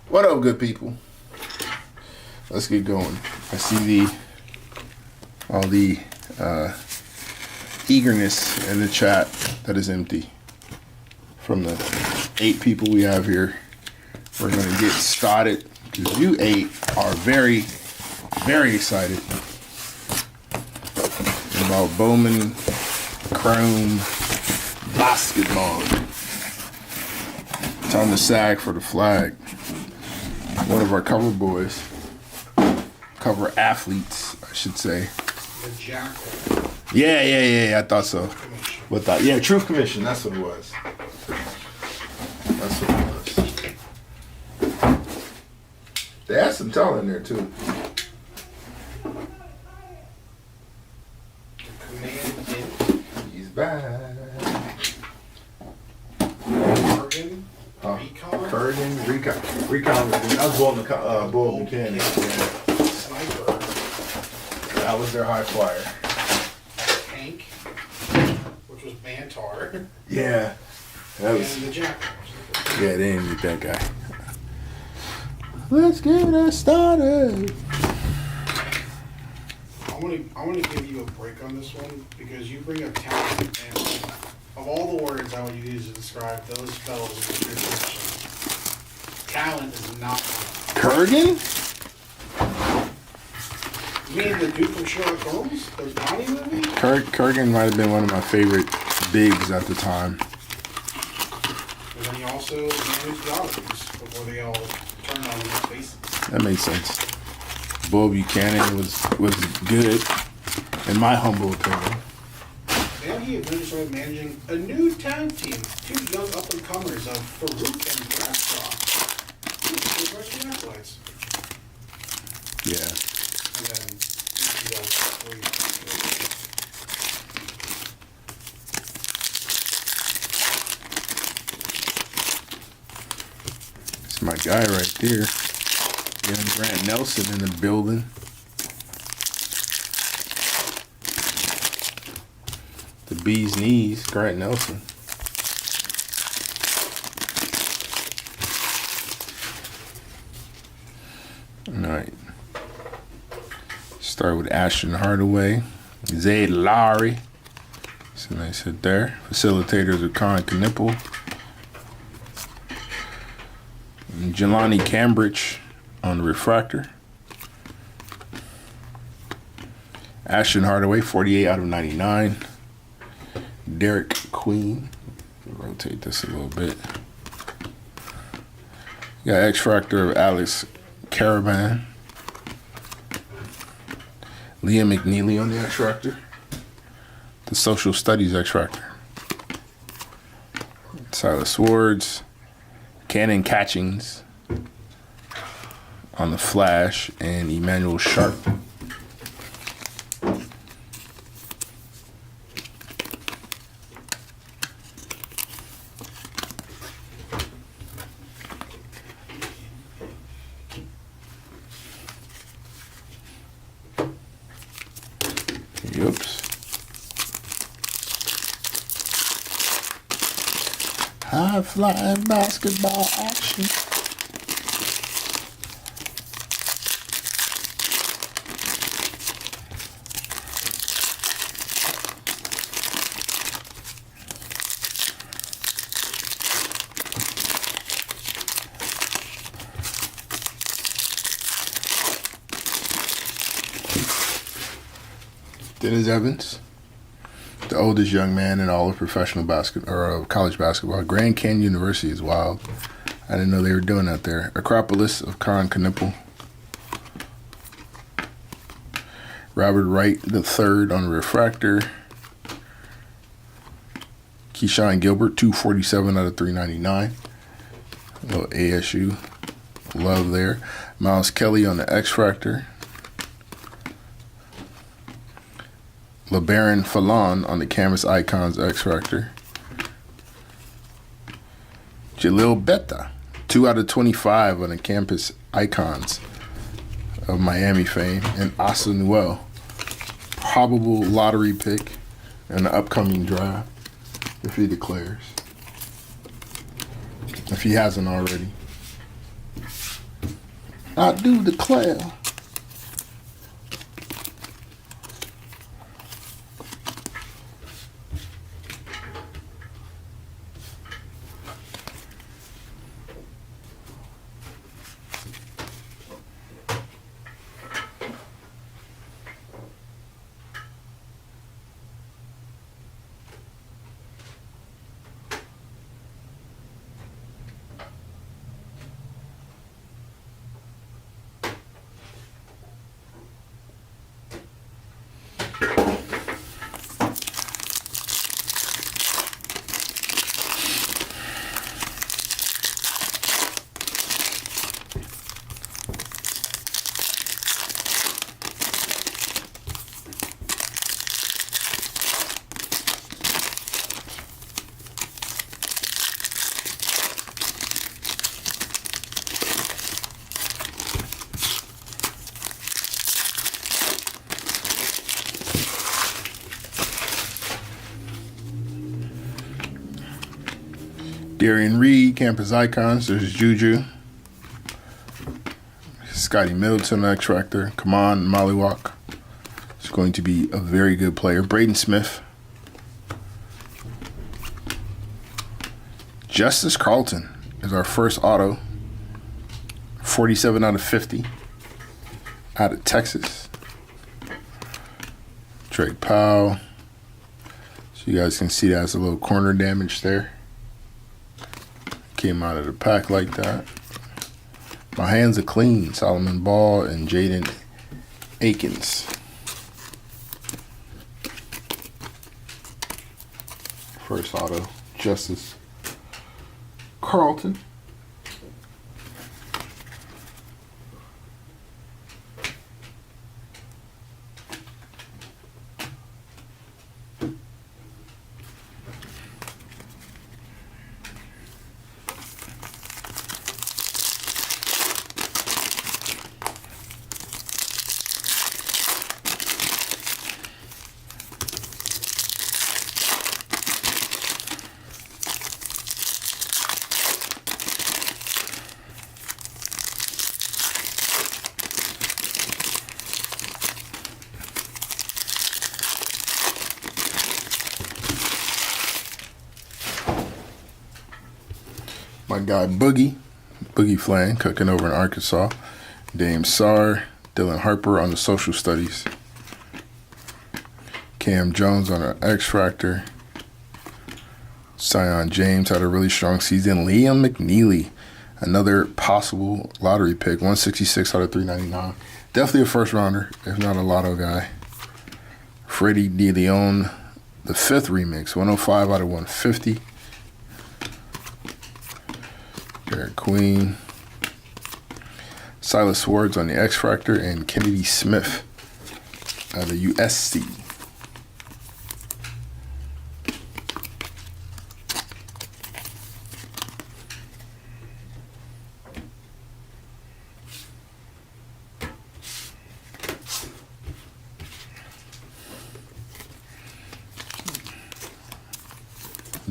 What up, good people? Let's get going. I see all the eagerness in the chat that is empty. From the 8 people we have here, we're going to get started because you 8 are very, very excited about Bowman Chrome basketball. Time to sag for the flag. One of our cover boys, cover athletes, I should say. The Jackal. Yeah, I thought so. What thought? Yeah, Truth Commission, that's what it was. That's what it was. They had some talent in there, too. He's back. Recon. That was Bull Mechanic. Sniper. That was their high flyer. Tank, which was Bantar. Yeah. That was. And the Jackal. Yeah, they didn't beat that guy. Let's get it started. I want to give you a break on this one because you bring up talent, and of all the words I would use to describe those fellows in your position, talent is not Kurgan? You mean the dude from Sherlock Holmes? The Bonnie movie? Kurgan might have been one of my favorite bigs at the time. And then he also managed the Oddities before they all turned on his faces. That makes sense. Bull Buchanan was good, in my humble opinion. Then he eventually started managing a new tag team, 2 young up-and-comers of Farouk and Bradshaw. Those are some acolytes. Yeah. And then he does 3. It's my guy right there. Young Grant Nelson in the building. The bee's knees, Grant Nelson. All right. Start with Ashton Hardaway, Zayd Lowry. It's a nice hit there. Facilitators are Con Knipple. And Jelani Cambridge on the refractor. Ashton Hardaway, 48 out of 99. Derek Queen. Rotate this a little bit. You got X-Factor of Alex Caravan. Liam McNeely on the X-Factor. The Social Studies X-Factor. Silas Swords. Cannon Catchings on the Flash, and Emmanuel Sharp. Oops. High flying basketball action. Dennis Evans, the oldest young man in all of professional basketball or college basketball. Grand Canyon University is wild. I didn't know they were doing that there. Acropolis of Con Knipple. Robert Wright III on the refractor. Keyshawn Gilbert, 247 out of 399. A little ASU love there. Miles Kelly on the X-Factor. LeBaron Fallon on the Canvas Icons X-Factor. Jalil Betta, 2 out of 25 on the Campus Icons of Miami fame. And Asa Newell, probable lottery pick in the upcoming draft, if he declares. If he hasn't already. I do declare. Darian Reed, Campus Icons. There's Juju. Scotty Middleton, X Factor. Come on, Mollywalk. He's going to be a very good player. Braden Smith. Justice Carlton is our first auto. 47 out of 50. Out of Texas. Drake Powell. So you guys can see that's a little corner damage there. Came out of the pack like that. My hands are clean. Solomon Ball and Jaden Akins. First auto, Justice Carlton. My guy Boogie Flan, cooking over in Arkansas. Dame Sarr, Dylan Harper on the social studies. Cam Jones on an X Factor. Zion James had a really strong season. Liam McNeely, another possible lottery pick. 166 out of 399. Definitely a first rounder, if not a lotto guy. Freddie DeLeon, the 5th remix. 105 out of 150. Derek Queen, Silas Swords on the X Factor, and Kennedy Smith out of USC.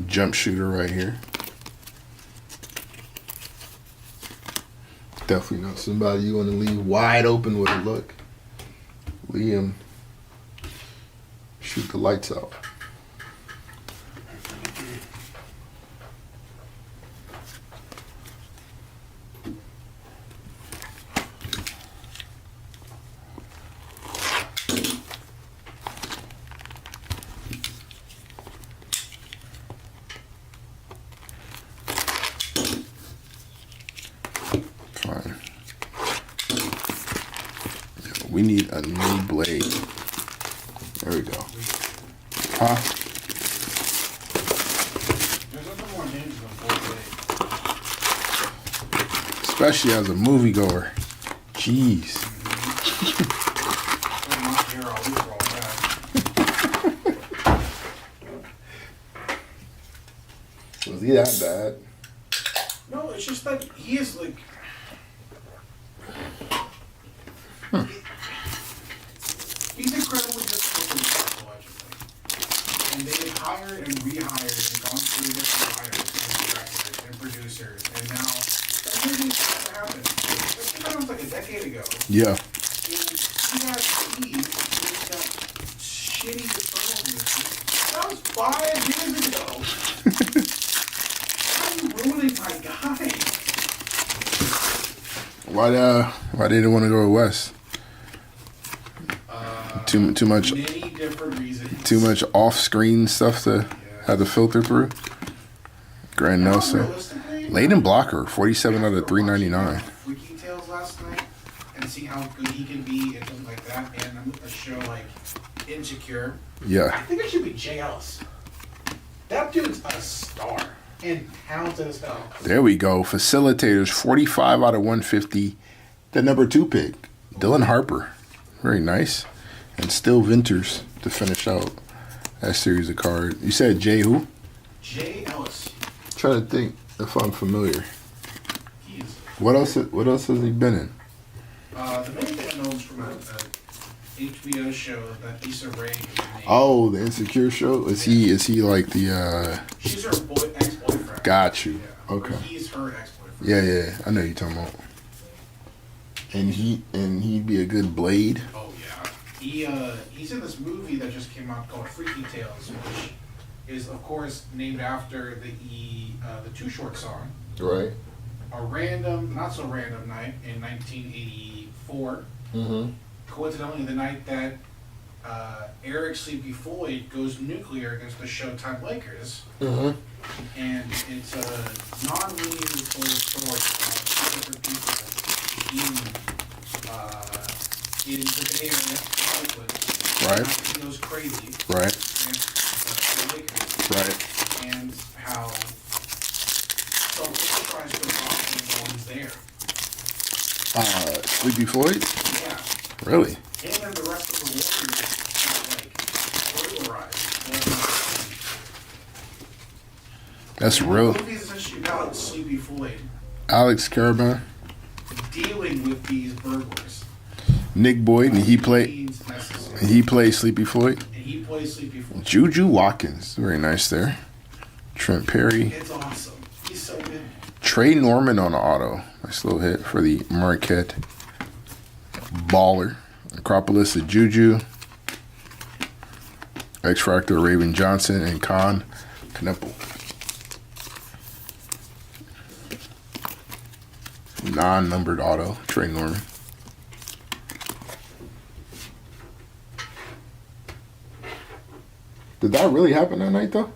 Jump shooter right here. Definitely not somebody you want to leave wide open with a look. Liam, shoot the lights out. We need a new blade. There we go. Huh? There's nothing more names than 48. Especially as a moviegoer. Jeez. I'm not here, I'll leave for all that. Was he that bad? No, it's just that he is like. He's incredibly difficult to work, allegedly. And they have hired and rehired and gone through different hires and directors and producers, and now everything needs to happen. Let's get on almost like a decade ago. Yeah. And he got Steve, he's got shitty Eternal movies. That was 5 years ago. How are you ruining my guy? Why they didn't want to go west? Too much. Many different reasons. Too much off-screen stuff to have to filter through. Grant Nelson, Layden Blocker, 47 out of 399. Freaky Tales last night, and see how good he can be and something like that, and a show like Insecure. I Yeah. think it should be Jay Ellis. That dude's a star and talented as hell. There we go. Facilitators, 45 out of 150. The number 2 pick, Dylan Harper. Very nice. And Still Venters to finish out that series of cards. You said Jay who? Jay Ellis. Trying to think if I'm familiar. He's What else has he been in? the main thing I know is from a HBO show that Issa Rae is named. Oh, the Insecure show? Is he like the She's her ex-boyfriend. Got you. Yeah. Okay. Or he's her ex-boyfriend. Yeah. I know you're talking about. And he'd be a good Blade. Oh yeah. He's in this movie that just came out called Freaky Tales, which is of course named after the Too Short song. Right. A random, not so random night in 1984. Mm-hmm. Coincidentally, the night that Eric Sleepy Floyd goes nuclear against the Showtime Lakers. Mm-hmm. And it's a non-linear told story of two different people in the Bay Area, Hollywood. Right. He goes crazy. Right. Against the Lakers. Right. And how someone tries to rob him while he's there. Sleepy Floyd? Yeah. Really? Him and the rest of the Warriors got like burglarized. That's And real. The movie is essentially about Sleepy Floyd Alex Caravan, dealing with these burglars. Nick Boyd, and he played Means necessary. Sleepy Floyd. And he plays Sleepy Floyd. Juju Watkins, very nice there. Trent Perry. It's awesome. He's so good. Trey Norman on the auto. Nice little hit for the Marquette. Baller. Acropolis of Juju. X Factor Raven Johnson and Khan Kneppel. Non-numbered auto, Trey Norman. Did that really happen that night though?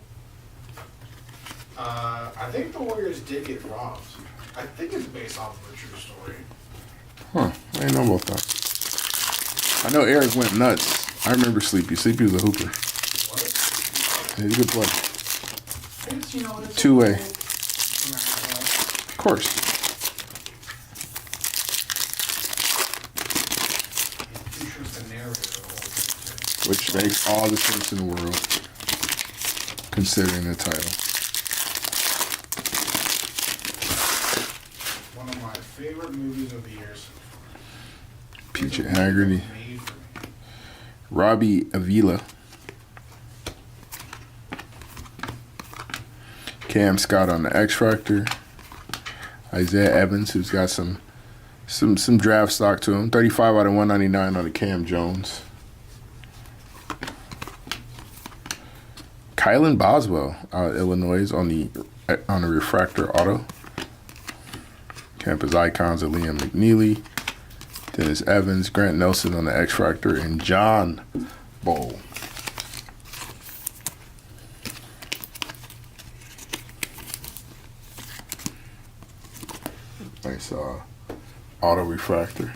I think the Warriors did get robbed. I think it's based off of a true story. Huh, I didn't know about that. I know Eric went nuts. I remember Sleepy. Sleepy was a hooper. What? He's a good player. It's, you know, it's Two-way. America. Of course. It's just the narrative of the whole thing. Which makes all the sense in the world, considering the title. One of my favorite movies of the years. Peach and Haggerty. Made for me. Robbie Avila. Cam Scott on the X Factor. Isaiah Evans, who's got some draft stock to him. 35 out of 199 on the Cam Jones. Kylan Boswell out of Illinois on the refractor auto. Campus icons of Liam McNeely, Dennis Evans, Grant Nelson on the X Factor, and John Bowl. Nice auto refractor.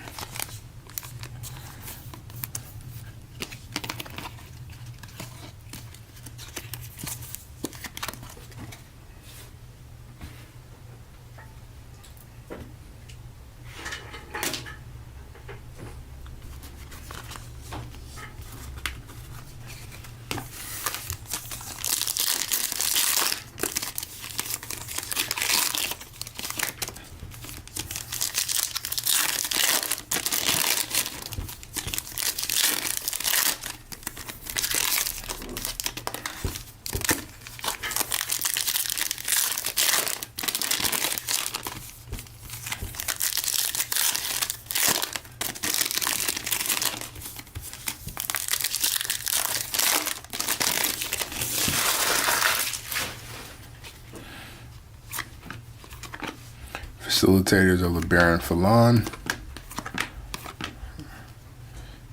Facilitators of LeBaron Fallon.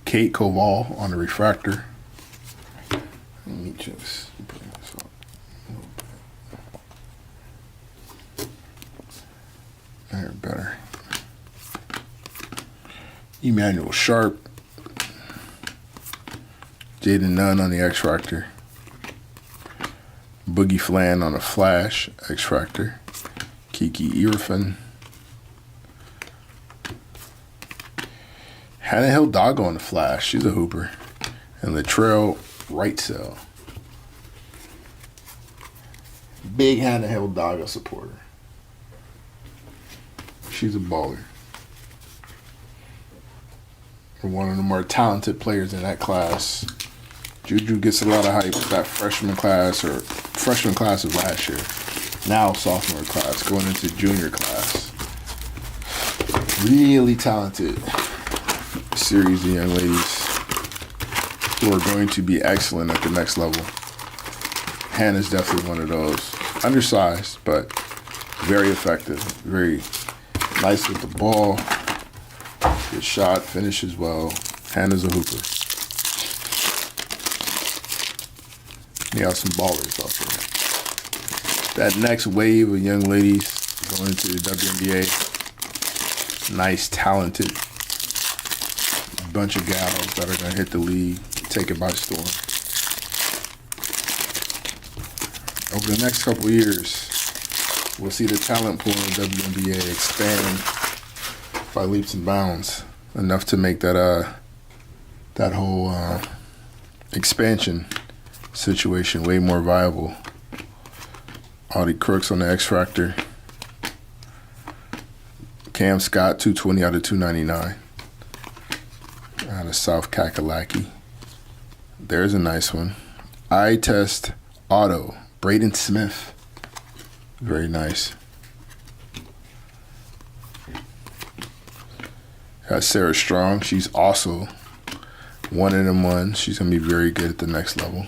Kate Koval on the refractor. Let me just bring this up a little bit. There, better. Emmanuel Sharp. Jaden Nunn on the X-Fractor. Boogie Flan on the Flash X-Fractor. Kiki Irfan. Hannah Hill Doggo on the Flash. She's a hooper. And Latrell Wrightsell. Big Hannah Hill Doggo supporter. She's a baller. One of the more talented players in that class. Juju gets a lot of hype with that freshman class of last year. Now sophomore class, going into junior class. Really talented series of young ladies who are going to be excellent at the next level. Hannah's definitely one of those. Undersized, but very effective. Very nice with the ball. Good shot, finishes well. Hannah's a hooper. You got some ballers out there. That next wave of young ladies going into the WNBA. Nice, talented bunch of gals that are going to hit the league, take it by storm. Over the next couple of years, we'll see the talent pool in the WNBA expand by leaps and bounds, enough to make that whole expansion situation way more viable. Audie Crooks on the X-Fractor. Cam Scott, 220 out of 299. Out of South Kakalaki. There's a nice one. Eye Test Auto. Braden Smith. Very nice. Got Sarah Strong. She's also one in a one. She's going to be very good at the next level.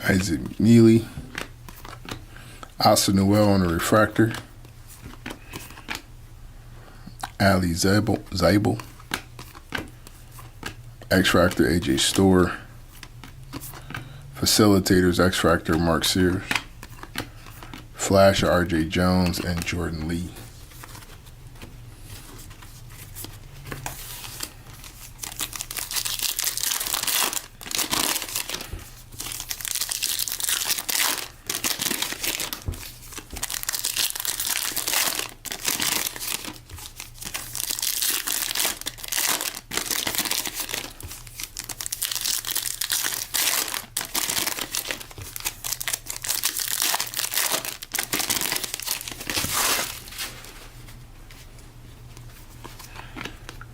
Isaac Neely. Asa Noel on the refractor. Ali Zabel. X-Fractor AJ Store. Facilitators X-Fractor Mark Sears. Flash RJ Jones and Jordan Lee.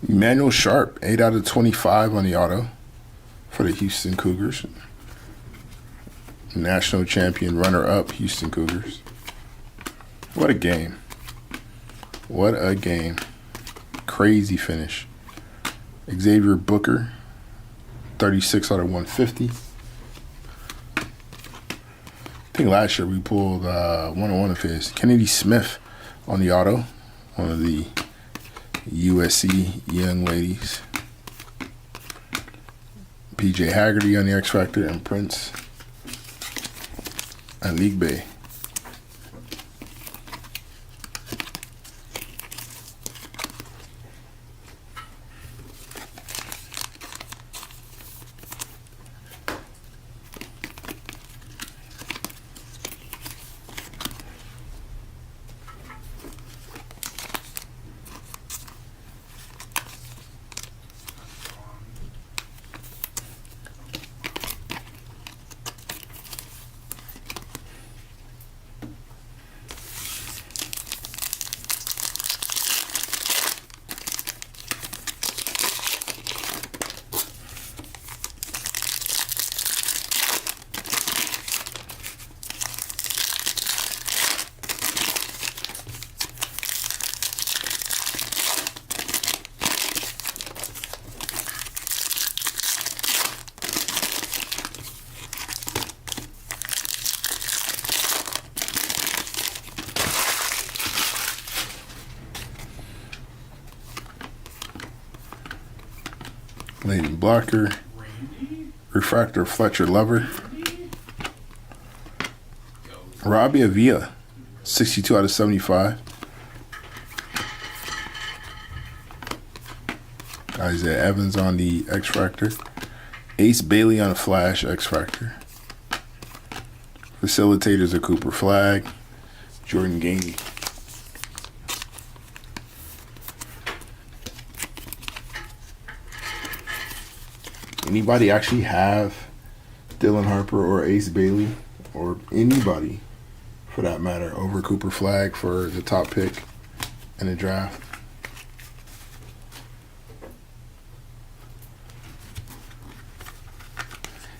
Emmanuel Sharp, 8 out of 25 on the auto for the Houston Cougars. National champion runner-up Houston Cougars. What a game. What a game. Crazy finish. Xavier Booker, 36 out of 150. I think last year we pulled one of his. Kennedy Smith on the auto, one of the USC young ladies. PJ Haggerty on the X-Fractor and Prince Aligbe Leighton Blocker. Refractor Fletcher Lover. Robbie Avila, 62 out of 75. Isaiah Evans on the X Factor. Ace Bailey on the Flash X Factor. Facilitators are Cooper Flag, Jordan Gainey. Anybody actually have Dylan Harper or Ace Bailey, or anybody for that matter, over Cooper Flag for the top pick in the draft?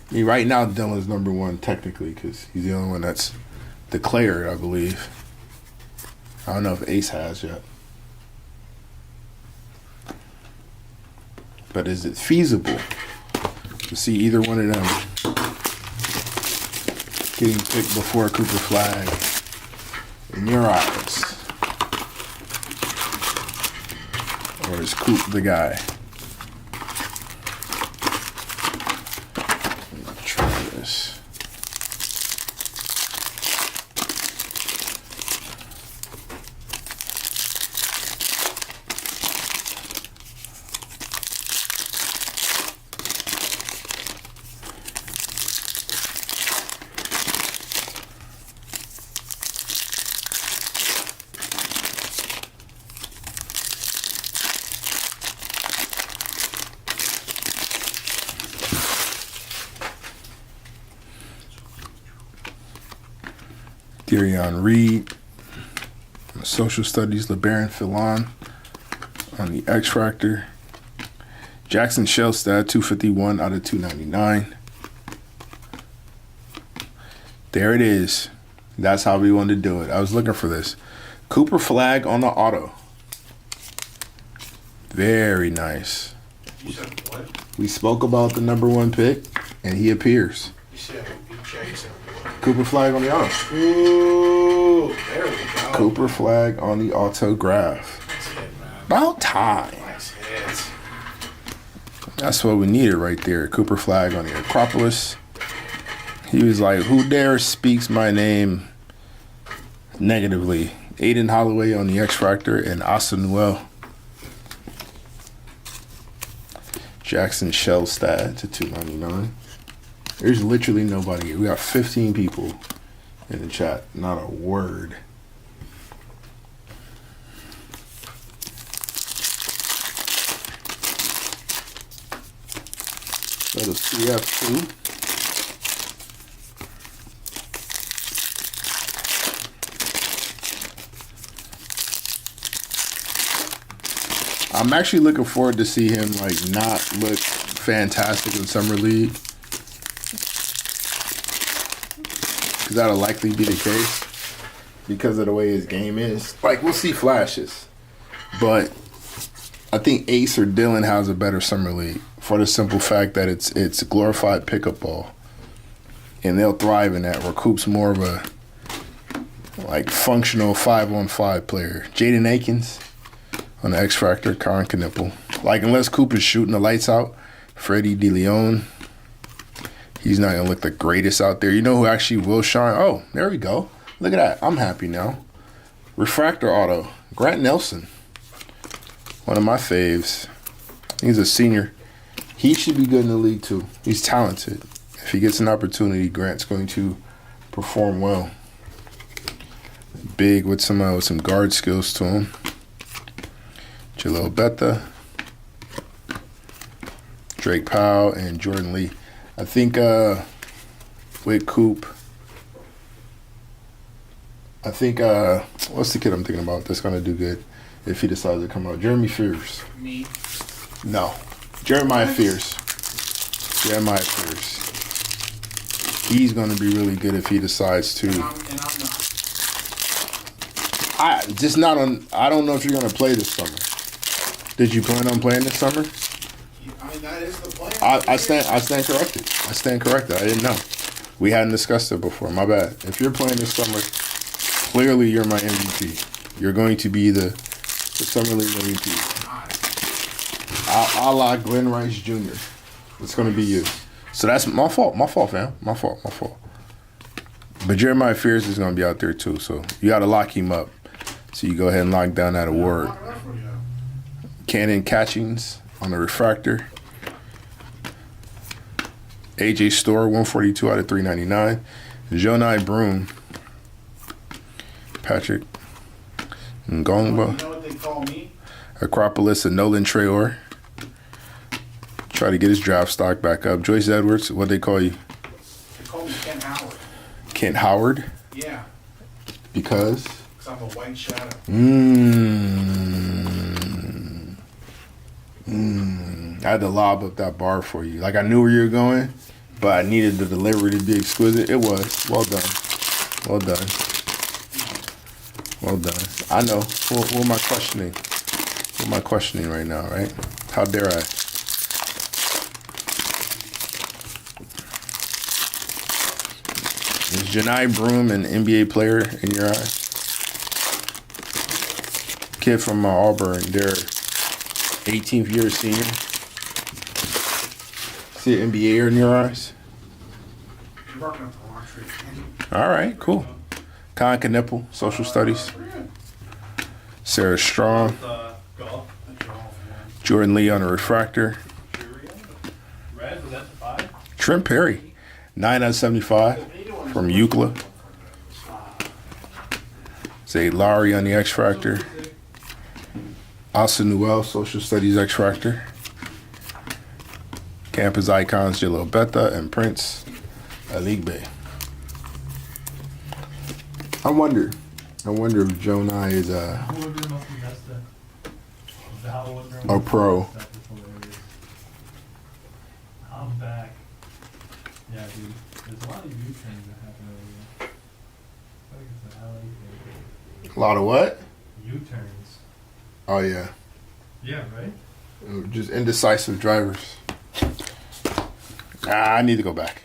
I mean, right now Dylan's number one technically because he's the only one that's declared, I believe. I don't know if Ace has yet. But is it feasible to see either one of them getting picked before Cooper Flag in your eyes? Or is Coop the guy? Let me try this. Darion Reed, Social Studies, LeBaron Philon on the X Factor. Jackson Shellstad, 251 out of 299. There it is. That's how we wanted to do it. I was looking for this. Cooper Flag on the auto. Very nice. You said what? We spoke about the number one pick, and he appears. You said what? Cooper Flag on the auto. Ooh, there we go. Cooper Flag on the autograph. Nice hit, man. About time. Nice hit. That's what we needed right there. Cooper Flag on the Acropolis. He was like, who dare speaks my name negatively? Aiden Holloway on the X Factor and Asa Noel. Jackson Shellstad to 299. There's literally nobody here. We got 15 people in the chat. Not a word. Go to CF2. I'm actually looking forward to see him like not look fantastic in Summer League. Because that'll likely be the case because of the way his game is. Like, we'll see flashes. But I think Ace or Dylan has a better Summer League for the simple fact that it's a glorified pickup ball. And they'll thrive in that, where Coop's more of a like functional 5-on-5 player. Jaden Akins on the X Factor, Karen Knipple. Like, unless Coop is shooting the lights out, Freddie DeLeon, he's not going to look the greatest out there. You know who actually will shine? Oh, there we go. Look at that. I'm happy now. Refractor auto, Grant Nelson. One of my faves. He's a senior. He should be good in the league, too. He's talented. If he gets an opportunity, Grant's going to perform well. Big with some guard skills to him. Jalil Betta, Drake Powell, and Jordan Lee. I think with Coop, I think, what's the kid I'm thinking about that's going to do good if he decides to come out? Jeremy Fears. Me. No. Jeremiah Fears. Jeremiah Fears. He's going to be really good if he decides to. And I'm not. I don't know if you're going to play this summer. Did you plan on playing this summer? I mean, that is the plan. I stand corrected. I stand corrected. I didn't know. We hadn't discussed it before. My bad. If you're playing this summer, clearly you're my MVP. You're going to be the Summer League MVP. A la Glenn Rice Jr. It's going to be you. So that's my fault. My fault, fam. My fault. But Jeremiah Fears is going to be out there too. So you got to lock him up. So you go ahead and lock down that award. Cannon Catchings on the refractor. AJ Store, 142 out of 399. Jonai Broom. Patrick Ngongba. You know what they call me? Acropolis and Nolan Traore. Try to get his draft stock back up. Joyce Edwards, what they call you? They call me Ken Howard. Kent Howard? Yeah. Because? Because I'm a white shadow. I had to lob up that bar for you. Like I knew where you were going, but I needed the delivery to be exquisite. It was. Well done. Well done. Well done. I know. Who am I questioning? Who am I questioning right now, right? How dare I? Is Janai Broom an NBA player in your eyes? Kid from Auburn, their 18th year senior. See an NBA in your eyes? You're working up the wrong tree. All right, cool. Con Knipple, social studies. Sarah Strong. Jordan Lee on a refractor. Red, was that the 5? Trent Perry, 9 out of 75 from Euclid. Zay Lowry on the X Factor. Asa Newell, social studies X Factor. Campus icons Jalil Betta and Prince Aligbe. I wonder if Jonai is a pro. I'm back. Yeah, dude. There's a lot of U-turns that happen over here. I think it's a LA thing. A lot of what? U-turns. Oh yeah, Yeah, right? just indecisive drivers. I need to go back.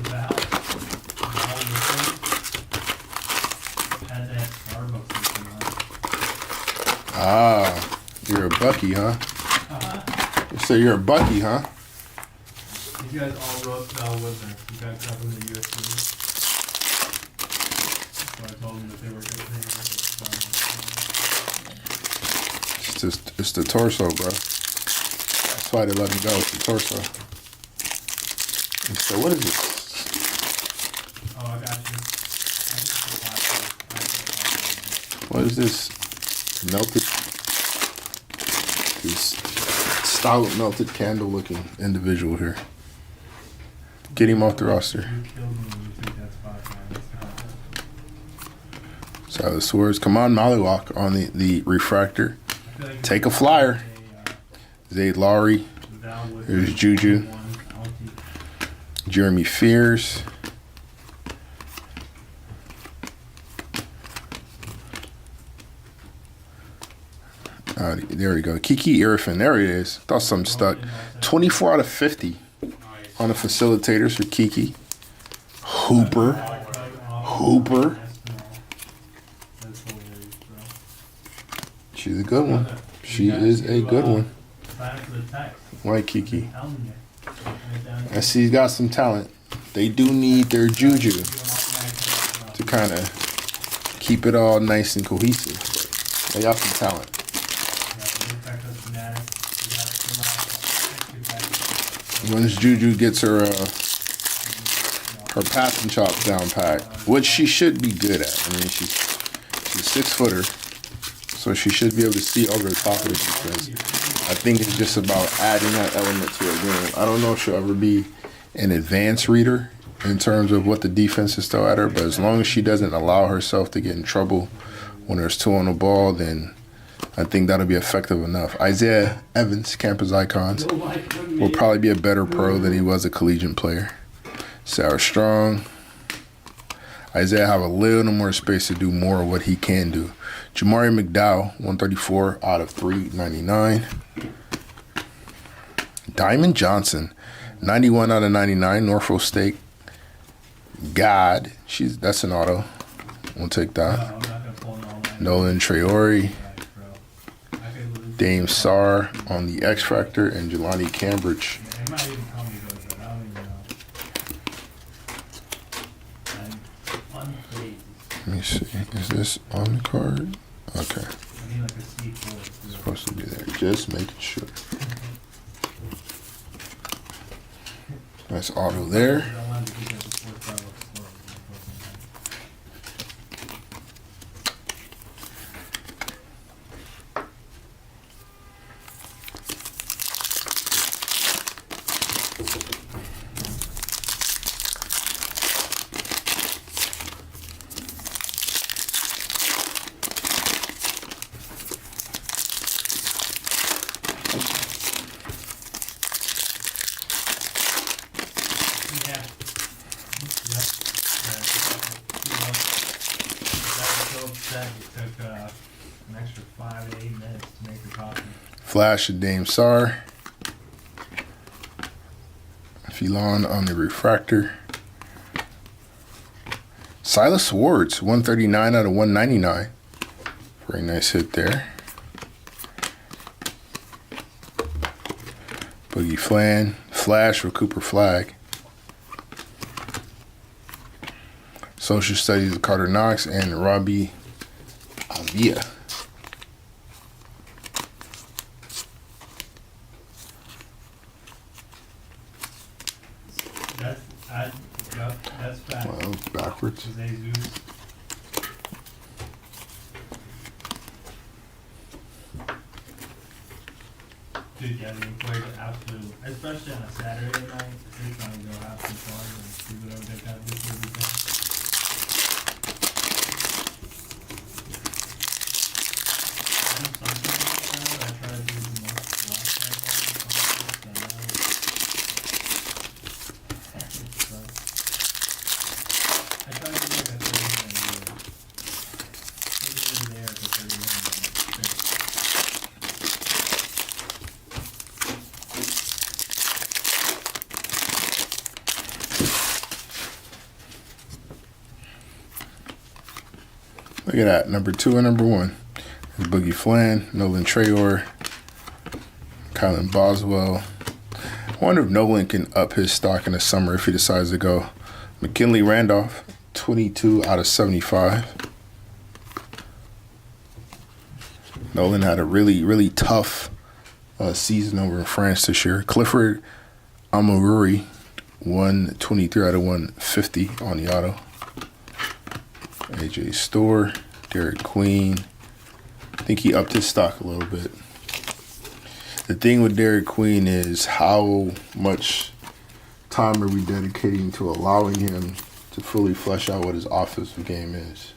Val had that Starbucks system on. Ah, you're a Bucky, huh? So you're a Bucky, huh? You guys all wrote Val Wisner. You guys covering the UFC. So I told them that they were good things. It's the torso, bro. That's why they let him go. It's the torso. And so what is this? Oh, I got you. What is this? Melted. This stout melted candle looking individual here. Get him off the roster. You killed me when you took that spot, man. So the swords. Come on, Mollywalk on the refractor. Take a flyer. Zayd Lowry. There's Juju. Jeremy Fears. There we go. Kiki Irfan. There it is. Thought something stuck. 24 out of 50 on the facilitators for Kiki. Hooper. She's a good one. She is a good one. White Kiki. I see he's got some talent. They do need their juju to kind of keep it all nice and cohesive. But they got some talent. Once Juju gets her passing chops down pat, which she should be good at. I mean, she's 6 footer, so she should be able to see over the top of the defense. I think it's just about adding that element to her game. I don't know if she'll ever be an advanced reader in terms of what the defense is throw at her, but as long as she doesn't allow herself to get in trouble when there's 2 on the ball, then I think that'll be effective enough. Isaiah Evans, campus icons, will probably be a better pro than he was a collegiate player. Sarah Strong. Isaiah have a little more space to do more of what he can do. Jamari McDowell, 134 out of 399. Diamond Johnson, 91 out of 99, Norfolk State. God, that's an auto. We'll take that. Nolan Traore, Back, bro. I could lose. Dame Sarr on the X Factor, and Jelani Cambridge. It might even tell me those, but I don't even know. I'm unplayed. Let me see. Is this on the card? Okay. I need like a C4. Supposed to be there. Just making sure. Nice auto there. I don't want to keep it at the fourth level slow. Yeah. Yep. So upset it took an extra 5 to 8 minutes to make the coffee. Flash of Dame Sarr. Phelan on the refractor. Silas Wards, 139 out of 199. Very nice hit there. Boogie Flash for Cooper Flagg. Social Studies of Carter Knox and Robbie Avia. That's fact. Well, backwards. Jesus. Dude, yeah, they played absolute, especially on a Saturday night. They're trying to go have some fun and see whatever they got to do for the weekend. I know sometimes I try to do the most last night on the I try to do like a 30-minute video. Maybe there for 30 minutes. Look at that, number 2 and number 1. There's Boogie Flan, Nolan Traore, Kylan Boswell. I wonder if Nolan can up his stock in the summer if he decides to go. McKinley Randolph, 22 out of 75. Nolan had a really, really tough season over in France this year. Clifford Amururi, 123 out of 150 on the auto. AJ Store, Derek Queen. I think he upped his stock a little bit. The thing with Derek Queen is how much time are we dedicating to allowing him to fully flesh out what his offensive game is.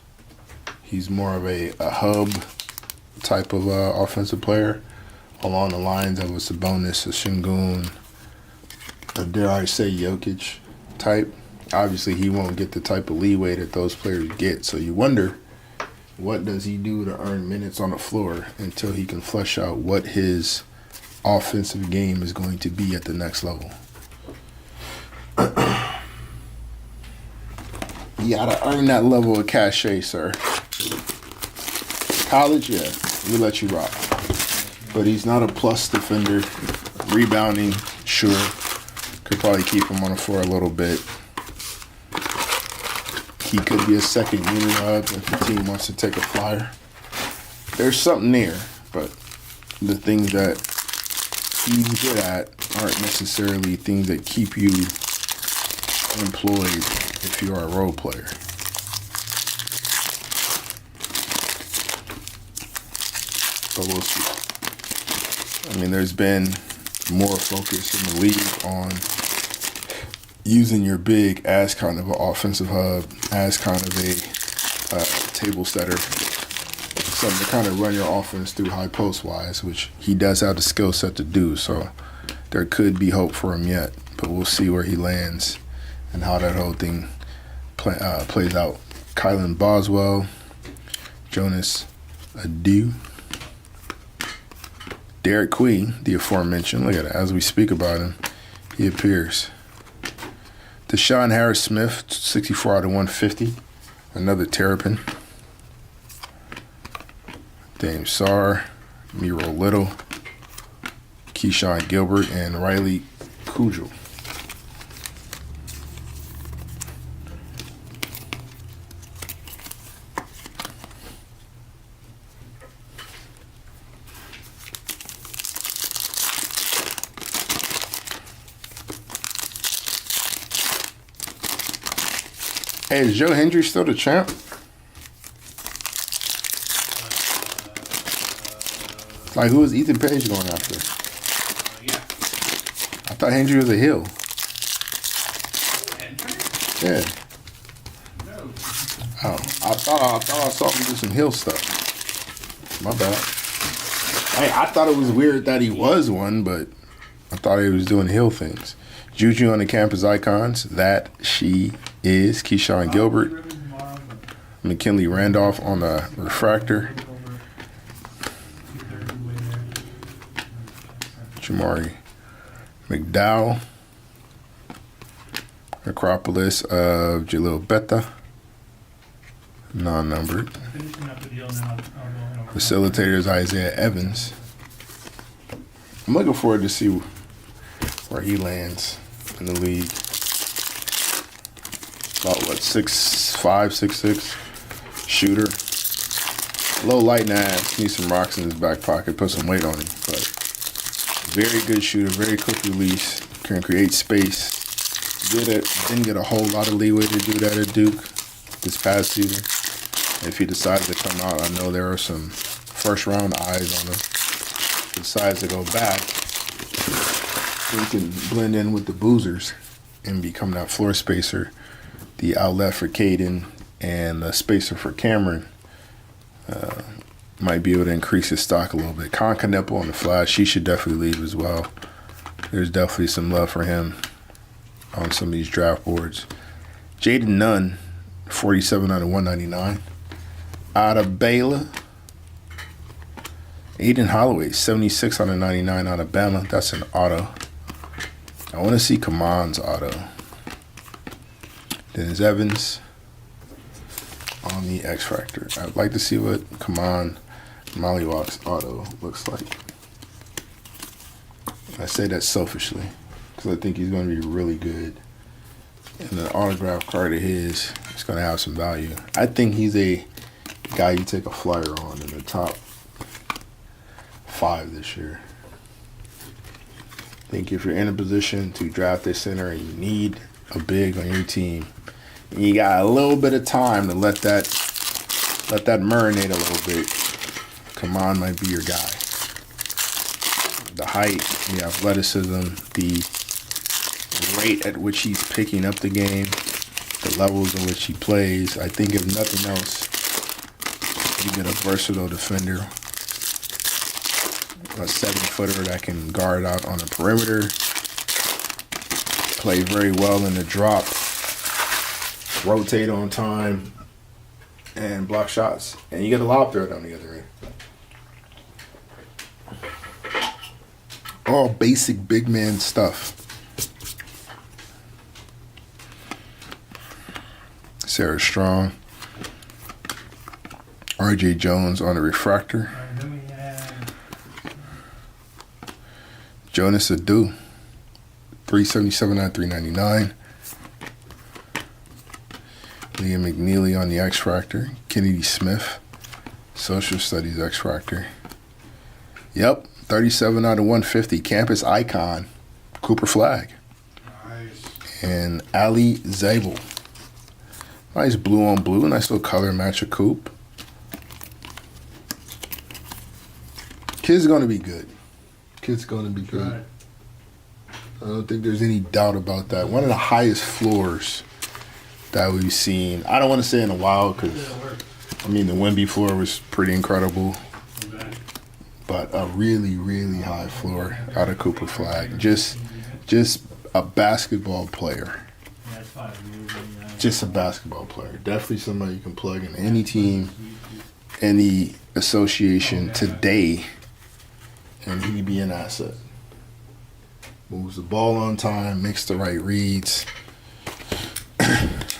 He's more of a hub type of offensive player along the lines of a Sabonis, a Şengün, a dare I say Jokic type. Obviously, he won't get the type of leeway that those players get. So you wonder, what does he do to earn minutes on the floor until he can flesh out what his offensive game is going to be at the next level? You gotta earn that level of cachet, sir. College, yeah, we let you rock. But he's not a plus defender. Rebounding, sure. Could probably keep him on the floor a little bit. He could be a second unit hub if the team wants to take a flyer. There's something there, but the things that he's good at aren't necessarily things that keep you employed if you are a role player. But we'll see. I mean, there's been more focus in the league on using your big as kind of an offensive hub, as kind of a table setter, something to kind of run your offense through high post wise, which he does have the skill set to do. So there could be hope for him yet, but we'll see where he lands and how that whole thing plays out. Kylan Boswell, Jonas Adu, Derek Queen, the aforementioned. Look at it. As we speak about him, he appears. Deshaun Harris-Smith, 64 out of 150. Another Terrapin. Dame Sarr, Miro Little, Keyshawn Gilbert, and Riley Kugel. Hey, is Joe Hendry still the champ? Like, who is Ethan Page going after? Yeah. I thought Hendry was a heel. Hendry? Yeah. No. Oh, I thought I saw him do some heel stuff. My bad. I thought it was weird that he was one, but I thought he was doing heel things. Juju on the campus icons. That she is. Keyshawn Gilbert. McKinley Randolph on the refractor. Jamari McDowell. Acropolis of Jalil Betta. Non-numbered. Facilitators Isaiah Evans. I'm looking forward to see where he lands in the league. About what, 6'5", 6'6", shooter. Low light ass, needs some rocks in his back pocket, put some weight on him. But very good shooter, very quick release, can create space. Didn't get a whole lot of leeway to do that at Duke this past season. If he decides to come out, I know there are some first round eyes on him. If he decides to go back, he can blend in with the boozers and become that floor spacer, the outlet for Caden and the spacer for Cameron. Might be able to increase his stock a little bit. Con Kneppel on the flash, he should definitely leave as well. There's definitely some love for him on some of these draft boards. Jaden Nunn, 47 out of 199. Out of Baylor. Aiden Holloway, 76 out of 99 out of Bama. That's an auto. I want to see Kaman's auto. Dennis Evans on the X Factor. I'd like to see what Kaman Mollywalk's auto looks like. I say that selfishly because I think he's going to be really good. And the autograph card of his is going to have some value. I think he's a guy you take a flyer on in the top 5 this year. I think if you're in a position to draft a center and you need a big on your team, and you got a little bit of time to let that marinate a little bit, Kaman might be your guy. The height, the athleticism, the rate at which he's picking up the game, the levels in which he plays. I think if nothing else, you get a versatile defender, a 7-footer that can guard out on the perimeter, play very well in the drop, rotate on time, and block shots. And you get a lob threat on the other end. All basic big man stuff. Sarah Strong. RJ Jones on the refractor. Jonas Adu. 377 out of 399. Liam McNeely on the X Factor. Kennedy Smith. Social Studies X Factor. Yep. 37 out of 150. Campus icon. Cooper Flagg. Nice. And Ali Zabel. Nice blue on blue. Nice little color match of Coop. Kid's going to be good. Kid's going to be good. I don't think there's any doubt about that. One of the highest floors that we've seen. I don't want to say in a while because, I mean, the Wemby floor was pretty incredible. But a really, really high floor out of Cooper Flagg. Just a basketball player. Just a basketball player. Definitely somebody you can plug in any team, any association today, and he'd be an asset. Moves the ball on time, makes the right reads.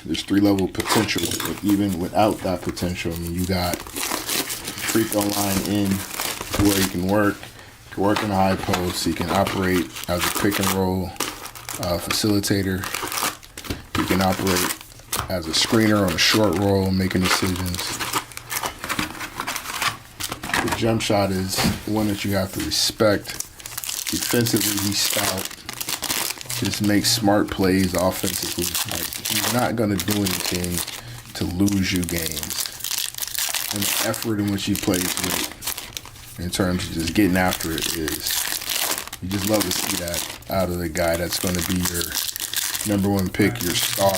There's 3-level potential, but even without that potential, I mean, you got Freak online in to where he can work. He can work in a high post. He can operate as a pick and roll facilitator. He can operate as a screener on a short roll, making decisions. The jump shot is one that you have to respect. Defensively, he's stout. Just makes smart plays offensively. Like, he's not going to do anything to lose you games. And the effort in which he plays with, in terms of just getting after it, is, you just love to see that out of the guy that's going to be your number one pick, your star.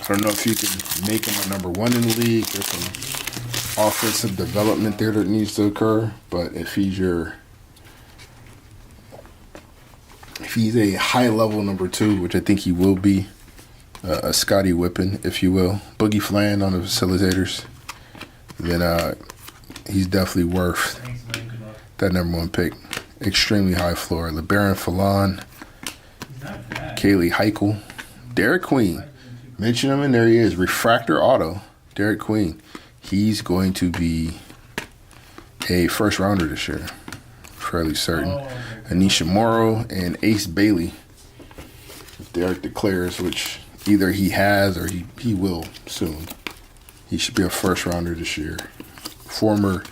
I don't know if you can make him a number one in the league. There's some offensive development there that needs to occur, but if he's a high level number two, which I think he will be, a Scotty Whippen, if you will, Boogie Flan on the facilitators, then he's definitely worth that number one pick. Extremely high floor. LeBaron Fallon, Kaylee Heichel, Derek Queen. Mention him, and there he is. Refractor auto, Derek Queen. He's going to be a first rounder this year, fairly certain. Anisha Morrow and Ace Bailey, if Derek declares, which either he has or he will soon. He should be a first rounder this year. Former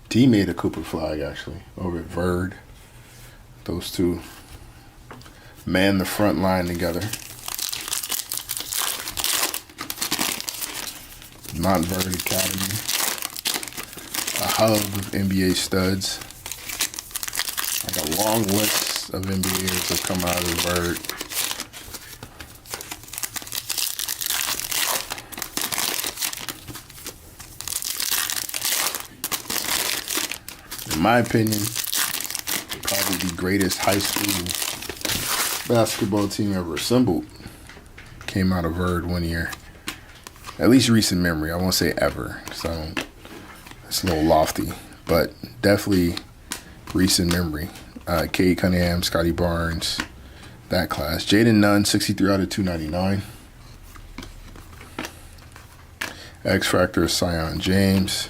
teammate of Cooper Flag, actually, over at Verd. Those two man the front line together. Montverde Academy, a hub of NBA studs. Like a long list of NBAs that come out of the Verd. In my opinion, probably the greatest high school basketball team ever assembled came out of Verd one year. At least recent memory. I won't say ever, because it's a little lofty, but definitely recent memory. Cade Cunningham, Scotty Barnes, that class. Jaden Nunn, 63 out of 299. X Factor, Sion James.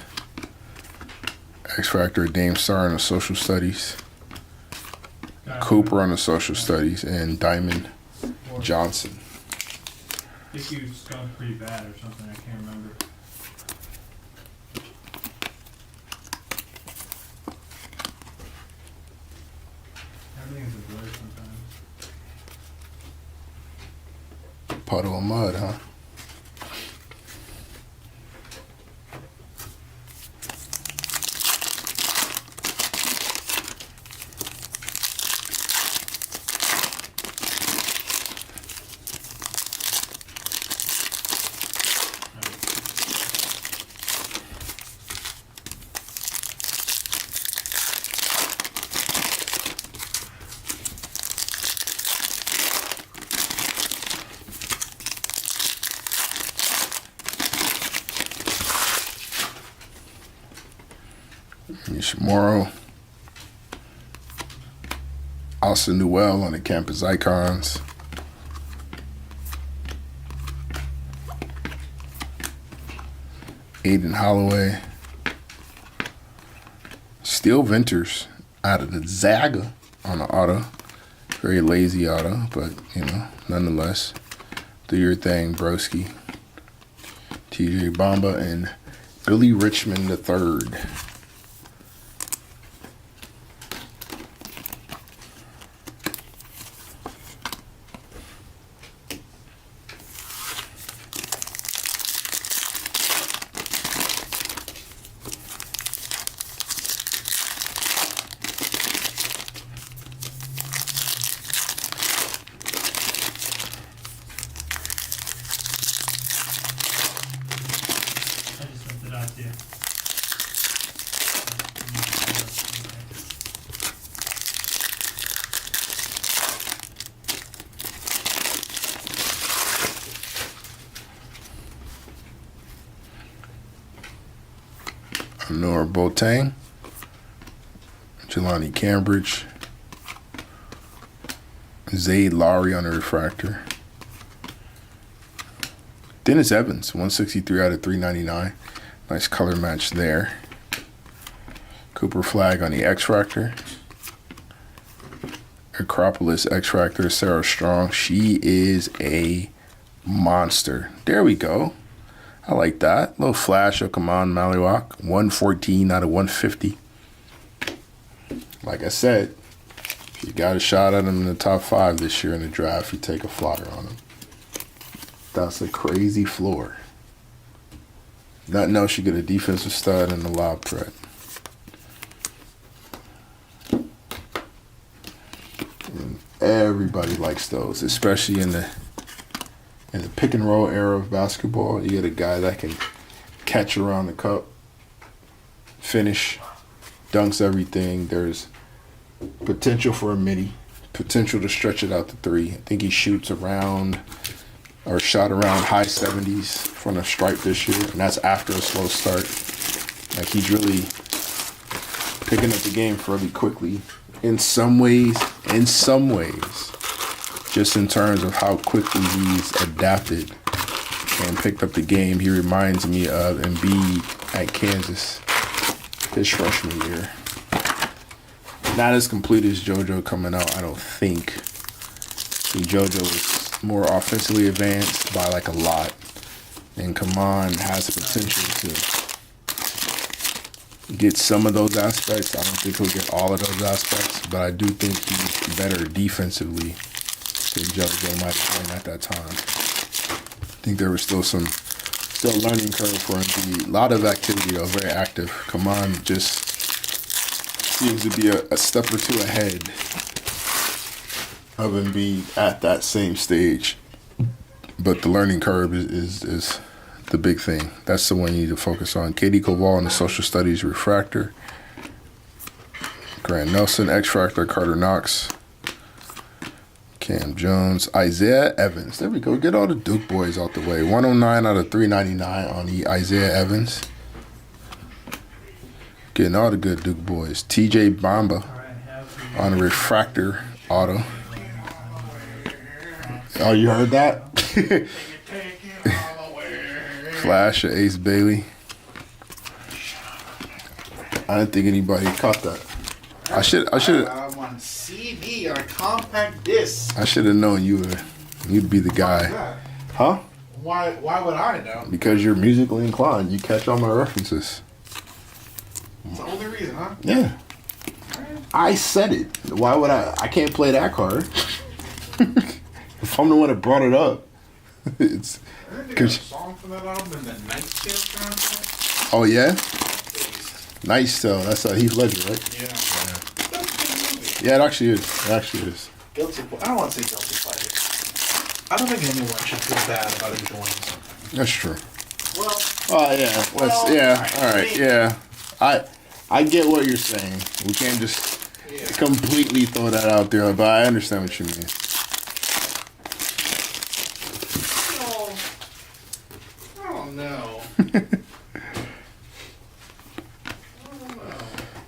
X Factor, Dame Star on the social studies. Cooper on the social studies, and Diamond Johnson. I think you skunked pretty bad or something, I can't remember. Everything's a blur sometimes. Puddle of mud, huh? Morrow, Asa Newell on the campus icons. Aiden Holloway. Steel Venters out of the Zaga on the auto. Very lazy auto, but, nonetheless, do your thing, broski. TJ Bamba and Billy Richmond III. Noah Boateng, Jelani Cambridge, Zayd Lowry on the refractor, Dennis Evans, 163 out of 399. Nice color match there. Cooper Flag on the X-Fractor. Acropolis X-Fractor, Sarah Strong. She is a monster. There we go. I like that. Little flash of Kaman Maliwak. 114 out of 150. Like I said, if you got a shot at him in the top 5 this year in the draft, you take a flyer on him. That's a crazy floor. Nothing else, you get a defensive stud and a lob threat. And everybody likes those, especially in the pick and roll era of basketball. You get a guy that can catch around the cup, finish, dunks everything. There's potential for a midi, potential to stretch it out to 3. I think he shoots around or shot around high 70s from the stripe this year, and that's after a slow start. Like, he's really picking up the game fairly quickly in some ways, just in terms of how quickly he's adapted and picked up the game. He reminds me of Embiid at Kansas his freshman year. Not as complete as JoJo coming out, I don't think. I think JoJo was more offensively advanced by like a lot. And Kaman has the potential to get some of those aspects. I don't think he'll get all of those aspects, but I do think he's better defensively than JoJo might have been at that time. I think there was still a learning curve for him. A lot of activity though, very active. Kaman just seems to be a step or two ahead of Embiid at that same stage. But the learning curve is the big thing. That's the one you need to focus on. Katie Koval in the social studies refractor. Grant Nelson, X-Fractor, Carter Knox. Cam Jones, Isaiah Evans. There we go. Get all the Duke boys out the way. 109 out of 399 on the Isaiah Evans. Getting all the good Duke boys. TJ Bamba on the refractor auto. Oh, you heard that? Flash of Ace Bailey. I didn't think anybody caught that. I should. I'm on CD on a compact disc. I should have known you'd be the guy. Huh? Why would I know? Because you're musically inclined. You catch all my references. That's the only reason, huh? Yeah. I said it. Why would I? I can't play that card. If I'm the one that brought it up, it's. Isn't there a song from that album in the Night Sale soundtrack? Oh yeah. Nice though. That's Heath Ledger, right? Yeah. That's a good movie. Yeah, it actually is. Guilty. I don't want to say guilty pleasure. I don't think anyone should feel bad about enjoying something. That's true. Well. Oh yeah. All right. Yeah. I get what you're saying. We can't just completely throw that out there, but I understand what you mean. I don't know.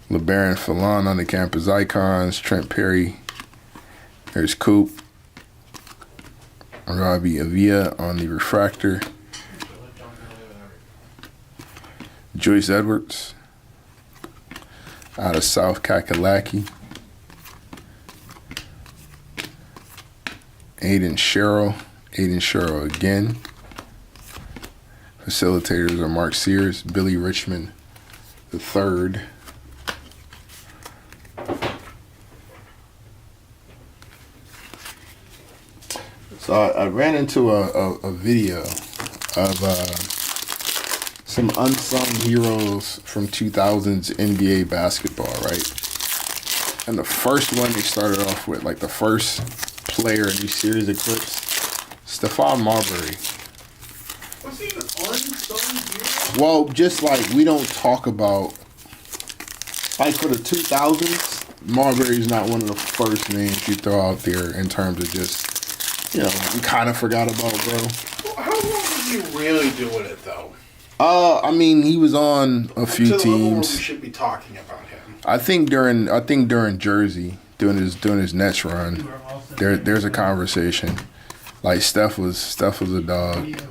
LeBaron Fallon on the campus icons. Trent Perry. There's Coop. Robbie Avila on the refractor. Joyce Edwards out of South Kakalaki. Aiden Sherrill again. Facilitators are Mark Sears, Billy Richmond III. So I ran into a video of some unsung heroes from 2000s NBA basketball, right? And the first one they started off with, like the first player in these series of clips, Stephon Marbury. Was he an unsung hero? Well, just like we don't talk about, like for the 2000s, Marbury's not one of the first names you throw out there in terms of just, you know, we kind of forgot about, bro. Well, how long was he really doing it, though? I mean, he was on a few To the level where teams. we should be talking about him. I think during Jersey, doing his Nets run, there's a conversation. Like Steph was a dog.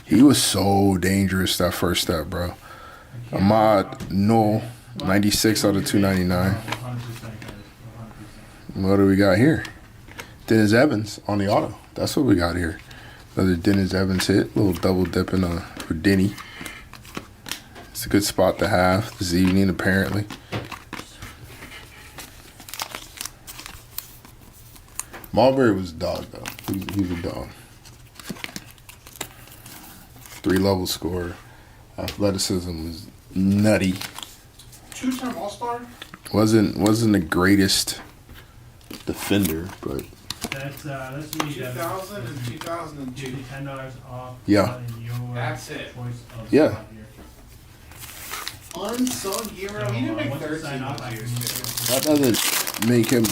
He was so dangerous that first step, bro. Ahmad Null, 96 out of 299. 100% guys. 100%. What do we got here? Dennis Evans on the auto. That's what we got here. Another Dennis Evans hit. A little double dipping for Denny. It's a good spot to have this evening, apparently. Marbury was a dog, though. He's a dog. 3-level scorer. Athleticism was nutty. 2-time All-Star? Wasn't the greatest defender, but That's me. 2000 and 2002. $10 off. Yeah. on your That's it. Choice of Yeah. spot here. Unsung hero. He didn't make Once you 13 sign up, those I years, can- too. that doesn't make him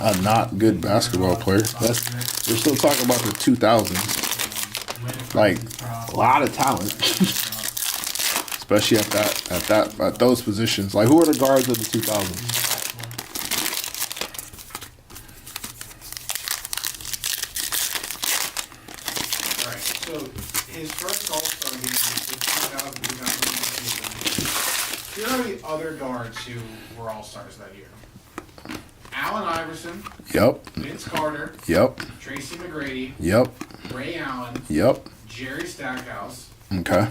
a not good basketball player. We're still talking about the 2000s. Like a lot of talent, especially at those positions. Like, who are the guards of the 2000s? Right. So his first All-Star game was the 2000-2001 season. Here are the other guards who were All-Stars that year. Allen Iverson, Yep, Vince Carter, yep, Tracy McGrady, yep, Ray Allen, yep. Jerry Stackhouse, Okay.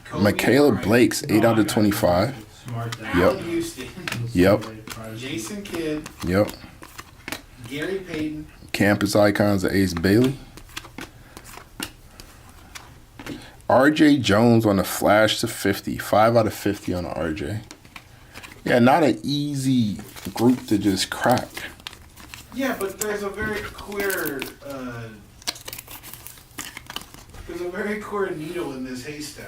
Kobe Michaela Bryant, Blake's 8 out of 25. Smart there. Allen Houston, Yep. Jason Kidd, Yep. Gary Payton, Campus icons of Ace Bailey. RJ Jones on the flash to 50. 5 out of 50 on the RJ. Yeah, not an easy group to just crack. Yeah, but there's a very clear needle in this haystack.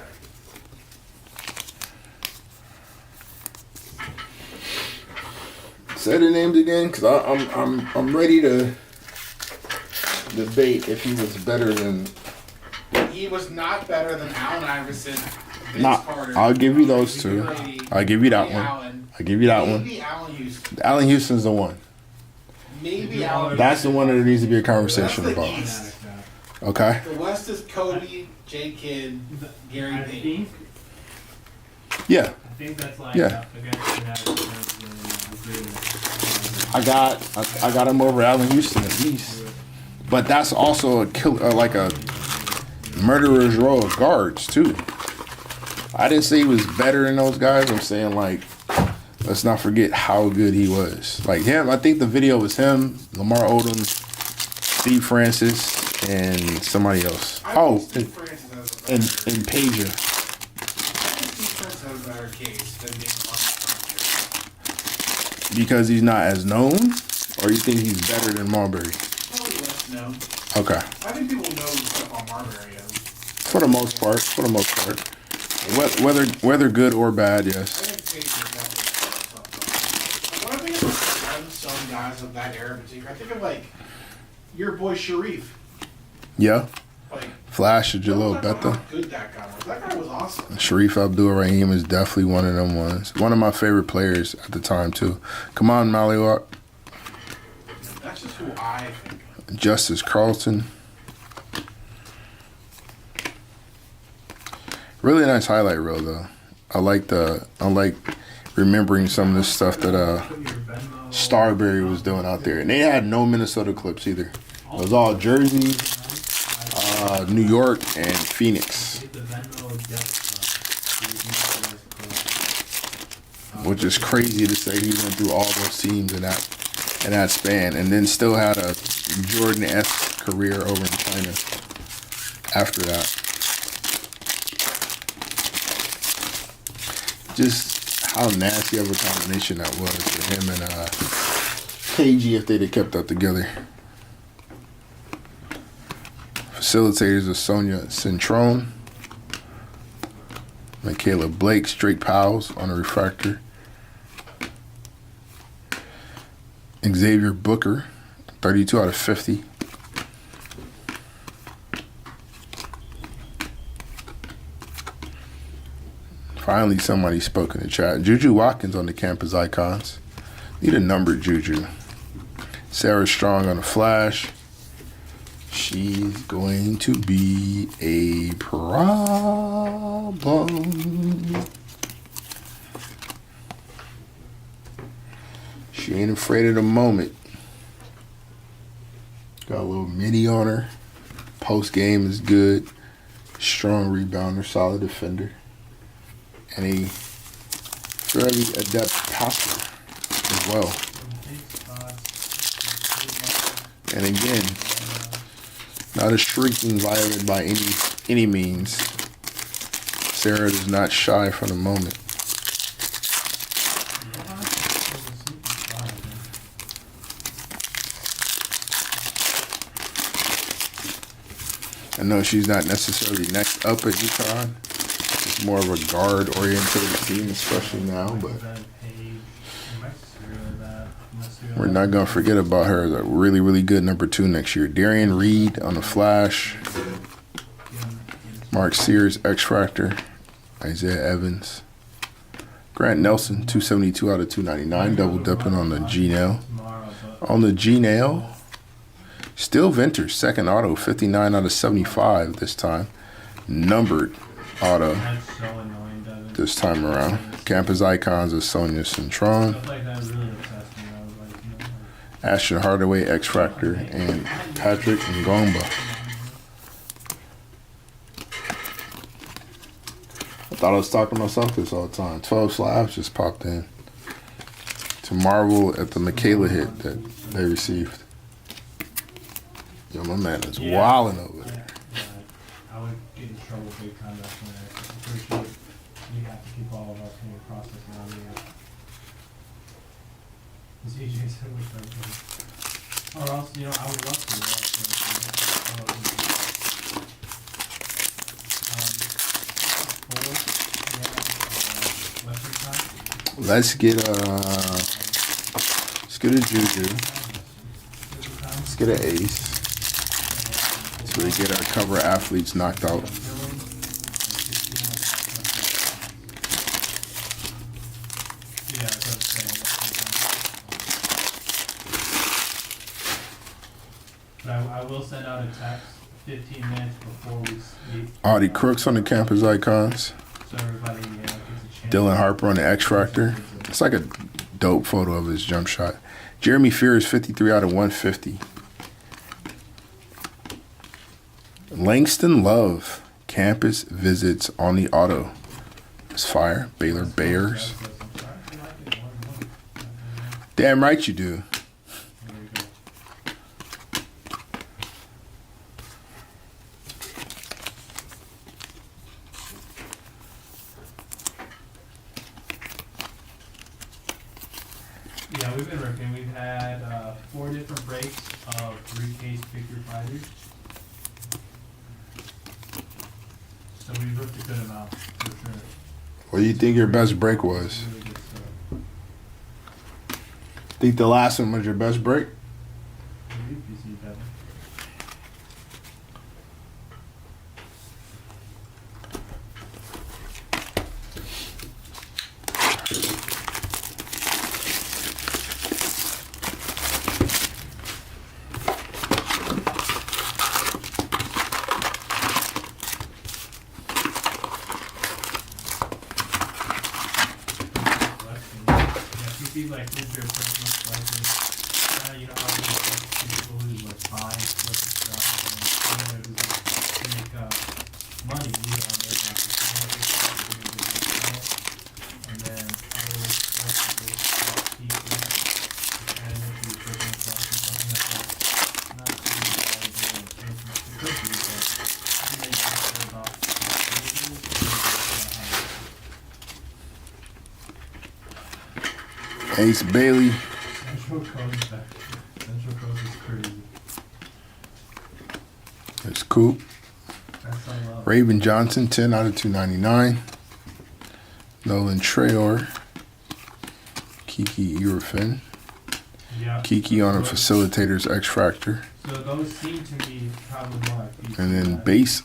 Say the names again, because I'm ready to debate if he was better than. He was not better than Allen Iverson, Vince Nah, Carter. I'll give you those two. Brady, I'll give you that Ray one. Allen, I'll give you that one. maybe Allen Houston. Allen Houston's the one. Maybe Allen. That's the one that there needs to be a conversation That's the about. East. Okay. The West is Kobe, J. Kidd, Gary I Payton. think, Yeah, I think that's like Yeah. against United. I got him over Allen Houston at least. But that's also a killer, like a murderer's row of guards too. I didn't say he was better than those guys. I'm saying, like, let's not forget how good he was. Like him, I think the video was him, Lamar Odom, Steve Francis, and somebody else. I Oh, think Steve Francis has a better, and Pager. I think Steve Francis has a better case than being on the Because he's not as known, or you think he's better than Marbury? Probably less known. Okay, I think people know stuff on Marbury is. for the most part. Whether good or bad, I yes. think Pacers definitely stuff. When I think of unsung guys of that era in particular, I think of like your boy Sharif. Yeah, Like, Flash of don't Jalil talk about Bethel. how good that guy was. That guy was awesome. Sharif Abdul-Rahim is definitely one of them ones. One of my favorite players at the time, too. Come on, Maliwak. That's just who I think of. Justice Carlton. Really nice highlight reel, though. I like remembering some of the stuff that Starberry was doing out there. And they had no Minnesota clips either. It was all Jersey, New York, and Phoenix. Which is crazy to say he went through all those teams in that span, and then still had a Jordan-esque career over in China after that. Just how nasty of a combination that was for him and KG if they'd have kept that together. Facilitators are Sonia Centrone, Michaela Blake, straight Powell's on a refractor. Xavier Booker, 32 out of 50. Finally, somebody spoke in the chat. Juju Watkins on the campus icons. Need a number, Juju. Sarah Strong on the flash. She's going to be a problem. She ain't afraid of the moment. Got a little mini on her. Post game is good. Strong rebounder, solid defender. And a fairly adept passer as well. And again, not a shrieking violet by any means. Sarah is not shy for the moment. I know she's not necessarily next up at UConn. It's more of a guard-oriented team, especially now. But we're not going to forget about her as a really, really good number 2 next year. Darian Reed on the flash. Mark Sears, X-Factor. Isaiah Evans. Grant Nelson, 272 out of 299. Double-dipping on the G-Nail. On the G-Nail. Still Venters, second auto, 59 out of 75 this time. Numbered auto this time around. Campus icons of Sonia Cintron, Ashton Hardaway, X-Factor, and Patrick Ngomba. I thought I was talking to myself this all the time. 12 slabs just popped in to marvel at the Michaela hit that they received. Yo, my man is wilding over there. I would get in trouble big time back when I'm pretty sure you have to keep all of our payment process around here. As EJ said with everything. Or else, I would love to. Let's get a Juju. Let's get an Ace. So we get our cover athletes knocked out. But I will send out a text 15 minutes before we sleep. Audie Crooks on the campus icons. So everybody gets a chance. Dylan Harper on the X-Factor. It's like a dope photo of his jump shot. Jeremy Fears, 53 out of 150. Langston Love, campus visits on the auto. It's fire. Baylor Bears. Damn right you do. Yeah, we've been ripping. We've had 4 different breaks of 3-case figure fighters. So we've ripped a good amount, for sure. What do you think your best break was? Really good stuff. Think the last one was your best break? Maybe if you see better. Like into your personal collection, you know how people who like buy different stuff and to make money, on their and then others keep and into your personal collection, something that's not really valuable and could be, but you may care about Ace Bailey. Central Coast is crazy. It's Coop. That's I love. Raven Johnson, 10 out of 299. Nolan Trayor. Kiki Urafin. Yeah. Kiki on a facilitator's X-Factor. So those seem to be probably more like And then base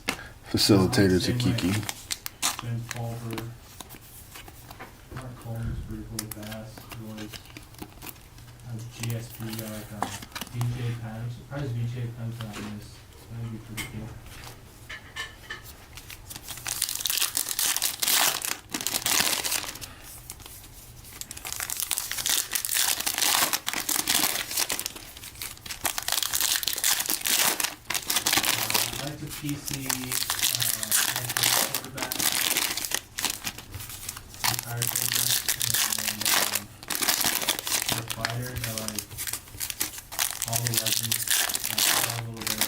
facilitators of Kiki. Ben Culver. Mark Coleman's pretty cool with Bass. Royce. GSP, like VJ Pence. Surprised VJ Pence on this. That'd be pretty cool. PC, quarterback, retired quarterback, and the fighters are like all the legends, all a little bit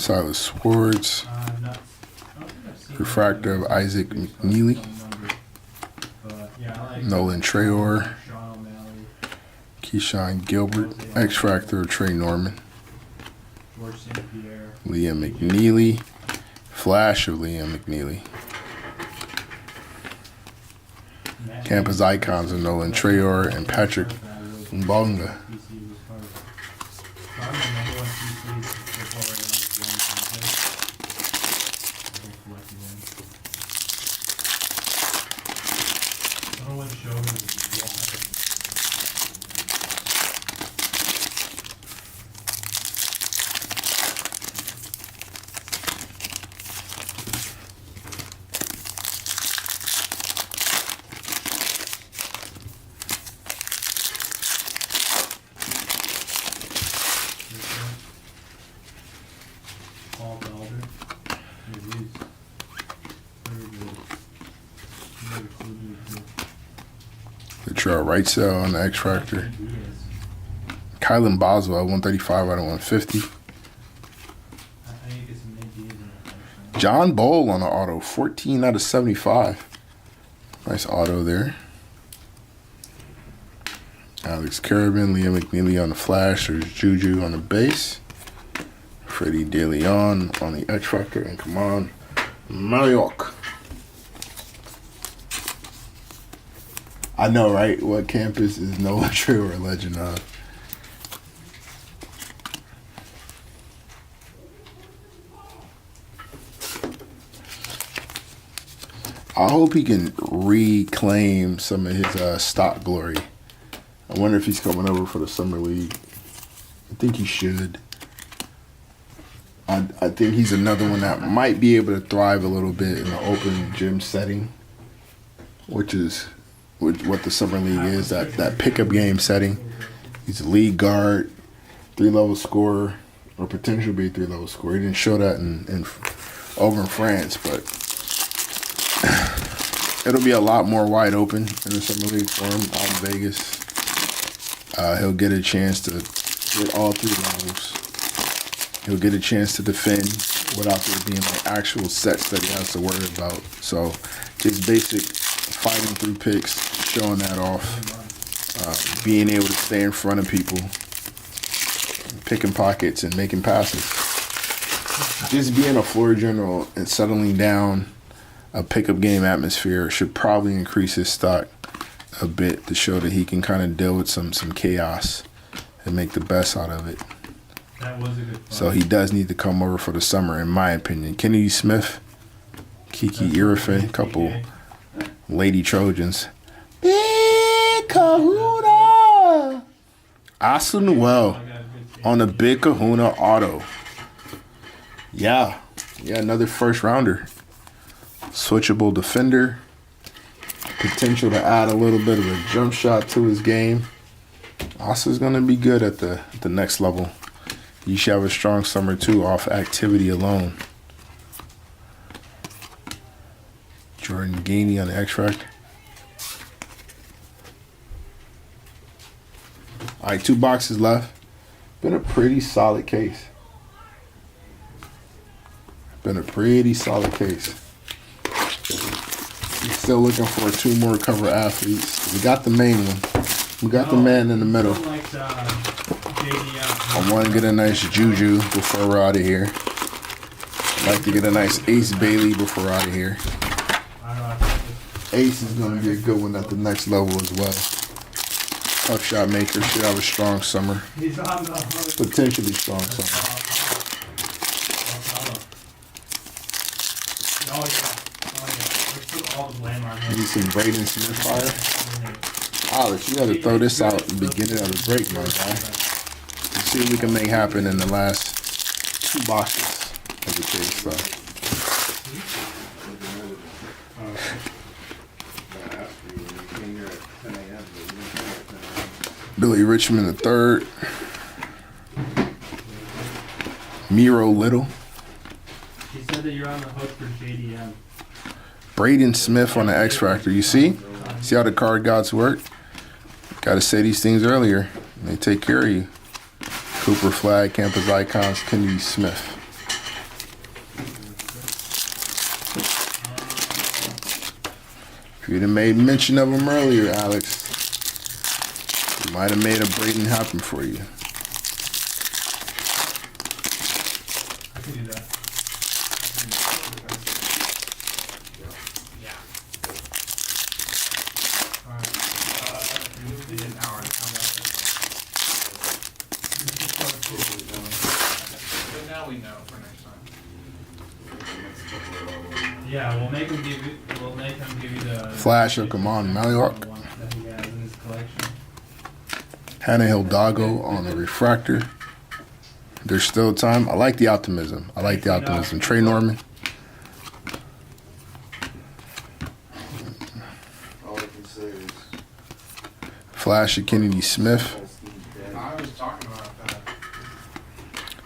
Silas Swords. I don't think I've seen Refractor of Isaac McNeely. But yeah, I like Nolan Trayor. Sean O'Malley, Keyshawn Gilbert. X-Factor of Trey Norman. George St. Pierre. Liam McNeely. Flash of Liam McNeely. Campus icons of Nolan Trayor and Patrick Mbonga. Paul Belder. It is very good. Very cool dude, too. Latrell Wrightsell on the X-Factor. He is. Kylan Boswell, 135 out of 150. I think it's some mid D's in there, actually. John Bowl on the auto, 14 out of 75. Nice auto there. Alex Carabin, Liam McNeely on the flash. There's Juju on the base. Freddie DeLeon on the X-Factor. And come on, Mayock. I know, right? What campus is Noah Trayor a legend of? I hope he can reclaim some of his stock glory. I wonder if he's coming over for the summer league. I think he should. I think he's another one that might be able to thrive a little bit in an open gym setting, which is what the summer league is, that pickup game setting. He's a lead guard, 3-level scorer, or potential to be a 3-level scorer. He didn't show that over in France, but it'll be a lot more wide open in the summer league for him out in Vegas. He'll get a chance to get all 3 levels. He'll get a chance to defend without there being like actual sets that he has to worry about. So just basic fighting through picks, showing that off, being able to stay in front of people, picking pockets and making passes. Just being a floor general and settling down a pickup game atmosphere should probably increase his stock a bit to show that he can kind of deal with some chaos and make the best out of it. That was a good fight. So he does need to come over for the summer, in my opinion. Kennedy Smith, Kiki Irife, couple Lady Trojans. Big Kahuna! Asa Noel on the Big Kahuna auto. Yeah, another first rounder. Switchable defender. Potential to add a little bit of a jump shot to his game. Asa's going to be good at the next level. You should have a strong summer, too, off activity alone. Jordan Gainey on the X-Factor. All right, 2 boxes left. Been a pretty solid case. Still looking for 2 more cover athletes. We got the main one. We got the man in the middle. I want to get a nice Juju before we're out of here. I'd like to get a nice Ace Bailey before we're out of here. Ace is going to be a good one at the next level as well. Tough shot maker. Should have a strong summer. Potentially strong summer. Need some Braden Smith fire. Alex, you got to throw this out at the beginning of the break, my guy. Let's see what we can make happen in the last 2 boxes of the case. So. Billy Richmond III. Miro Little. He said that you're on the hook for JDM. Braden Smith on the X Factor. You see? See how the card gods work? Gotta say these things earlier. They take care of you. Cooper Flag, Campus Icons, Kennedy Smith. If you'd have made mention of him earlier, Alex, you might have made a Braden happen for you. I can do that. Yeah. Alright. We did an hour and a half. But now we know for next time. Yeah, we'll make him give you the Flash of Kaman Mallock. one that he has in his collection. Hannah Hidalgo on the refractor. There's still time. I like the optimism. Trey Norman. All I can say is Flash of Kennedy Smith. I was talking about that.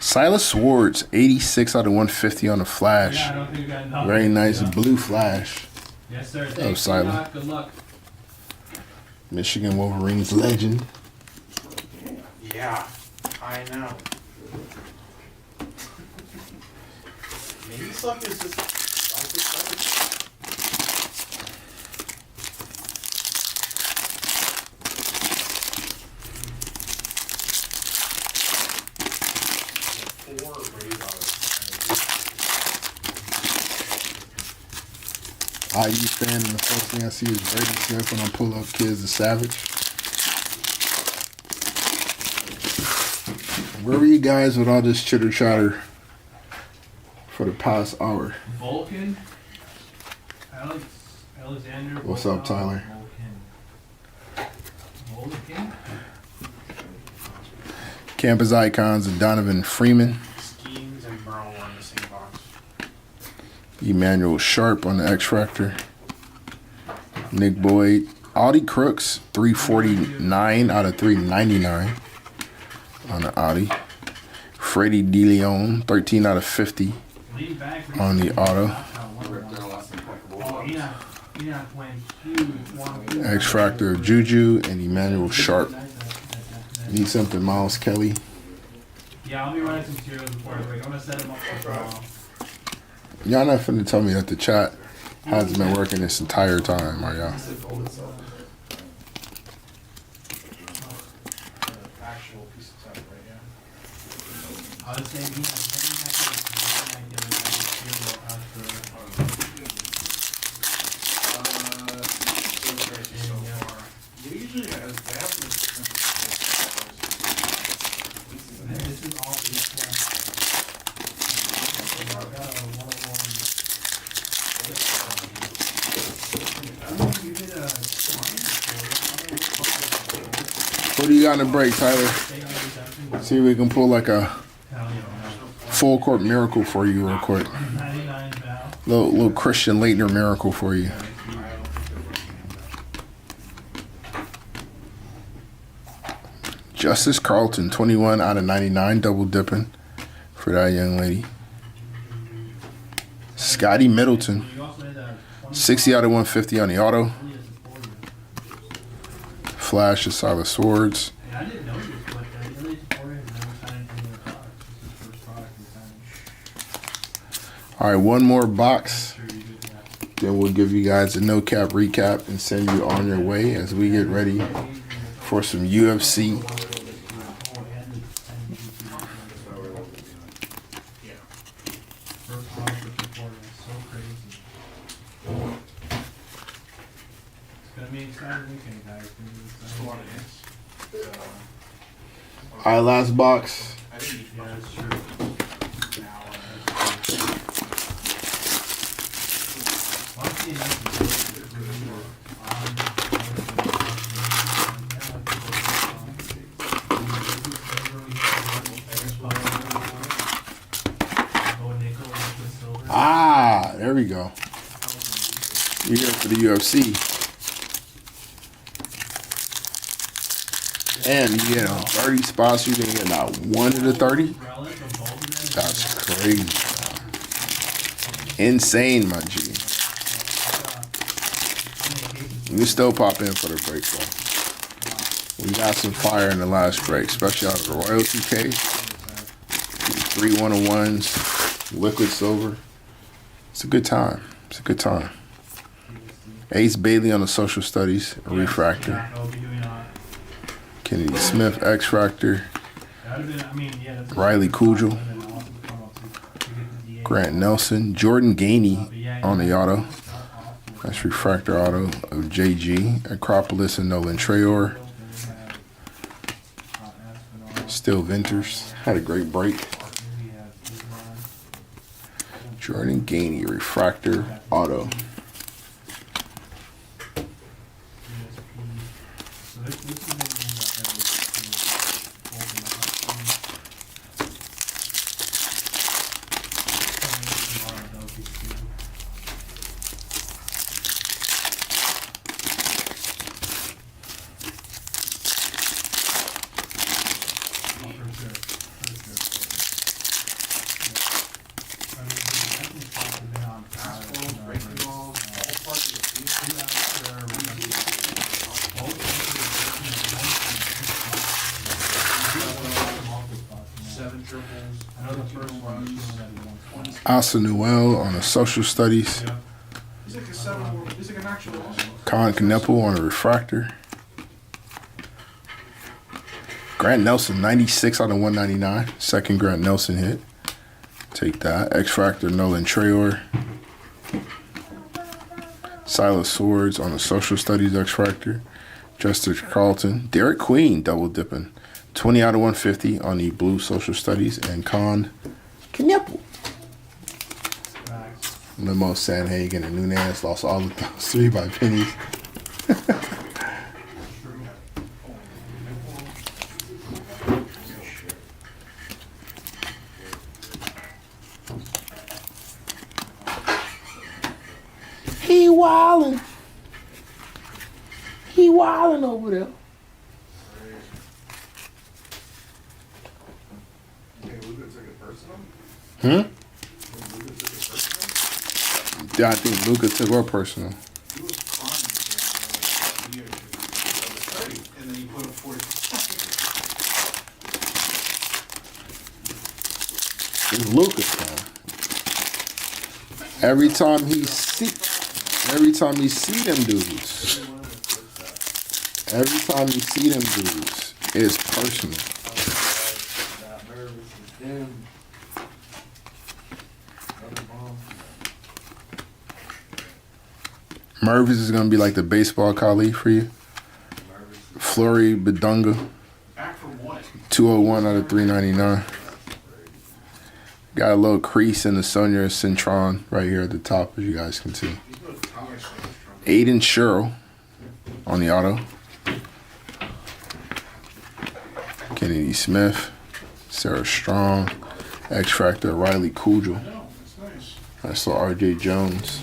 Silas Swords, 86 out of 150 on the Flash. Yeah, I don't think we got enough. Very nice Yeah. blue Flash. Yes, sir. Oh, Thanks. silent. Good luck. Michigan Wolverines legend. Yeah, I know. Maybe stuff is just four radars. IU fan, and the first thing I see is Brady Smith when I pull up Kids the Savage. Where were you guys with all this chitter chatter for the past hour? Vulcan. Alexander. What's up, Tyler? Vulcan. Campus Icons and Donovan Freeman. Schemes and Burrow were in the same box. Emmanuel Sharp on the X Factor. Nick Boyd. Audi Crooks, 349 out of 399 on the Audi. Freddie DeLeon, 13 out of 50 Lean back. on the auto. X Factor of Juju and Emmanuel Sharp. Need something, Miles Kelly. Yeah, I'll be running some cereals before I break. I'm gonna set them up for a while. Y'all not finna tell me that the chat hasn't been working this entire time, are y'all? Actual piece of stuff right here. I was saying he has many methods to get a cereal after. So crazy so far. They usually have some And this is all this one. I got a 101. I don't know if you did a What do you got in the break, Tyler? See if we can pull like a full court miracle for you real quick. 99 Val. Little Christian Leitner miracle for you. Justice Carlton, 21 out of 99, double dipping for that young lady. Scotty Middleton, You also had a 60 out of 150 on the auto. Flash of Silas Swords. Hey, I didn't know this, but the LA Supporter has never signed any of their products. This is the first product they signed. All right, one more box. Sure you did that. Then we'll give you guys a no cap recap and send you on your way as we get ready for some UFC. Yeah. First product for Supporter is so crazy. It's gonna be an exciting weekend, guys. It's gonna be So what exciting. it is. All right, last box. I think each Yeah, box that's is true. now. Well, I'm seeing that Ah, there we go. You're here for the UFC. And you get 30 spots, you didn't get not one of the 30. Relic of both of them. That's crazy. Insane, my G. You can still pop in for the break though. We got some fire in the last break, especially out of the royalty case. 3 101s, liquid silver. It's a good time. It's a good time. Ace Bailey on the social studies, a refractor. Kennedy Smith, X Fractor. Riley Kugel. Grant Nelson. Jordan Gainey on the auto. That's refractor auto of JG. Acropolis and Nolan Trayor. Still Venters. Had a great break. Jordan Gainey, refractor auto. Asa Newell on the social studies. Con Kneppel on a refractor. Grant Nelson, 96 out of 199. Second Grant Nelson hit. Take that. X-Fractor Nolan Trayor. Silas Swords on the social studies X-Fractor. Justice Carlton. Derek Queen double dipping. 20 out of 150 on the blue social studies. And Con Kneppel. Limo, Sanhagen, and Nunez lost all of those 3 by pennies. He wildin'. He wildin' over there. Hmm? Yeah, I think Luka took her personal. He was crying and then he put a 40. It's Luka's time. Every time he see them dudes. Every time you see them dudes, it's personal. Mervis is gonna be like the baseball Kali for you. Flurry Bedunga. Back from what? 201 out of 399. Got a little crease in the Sonia Centron right here at the top, as you guys can see. Aiden Sherrill on the auto. Kennedy Smith. Sarah Strong. X-Fractor Riley Kugel. I saw RJ Jones.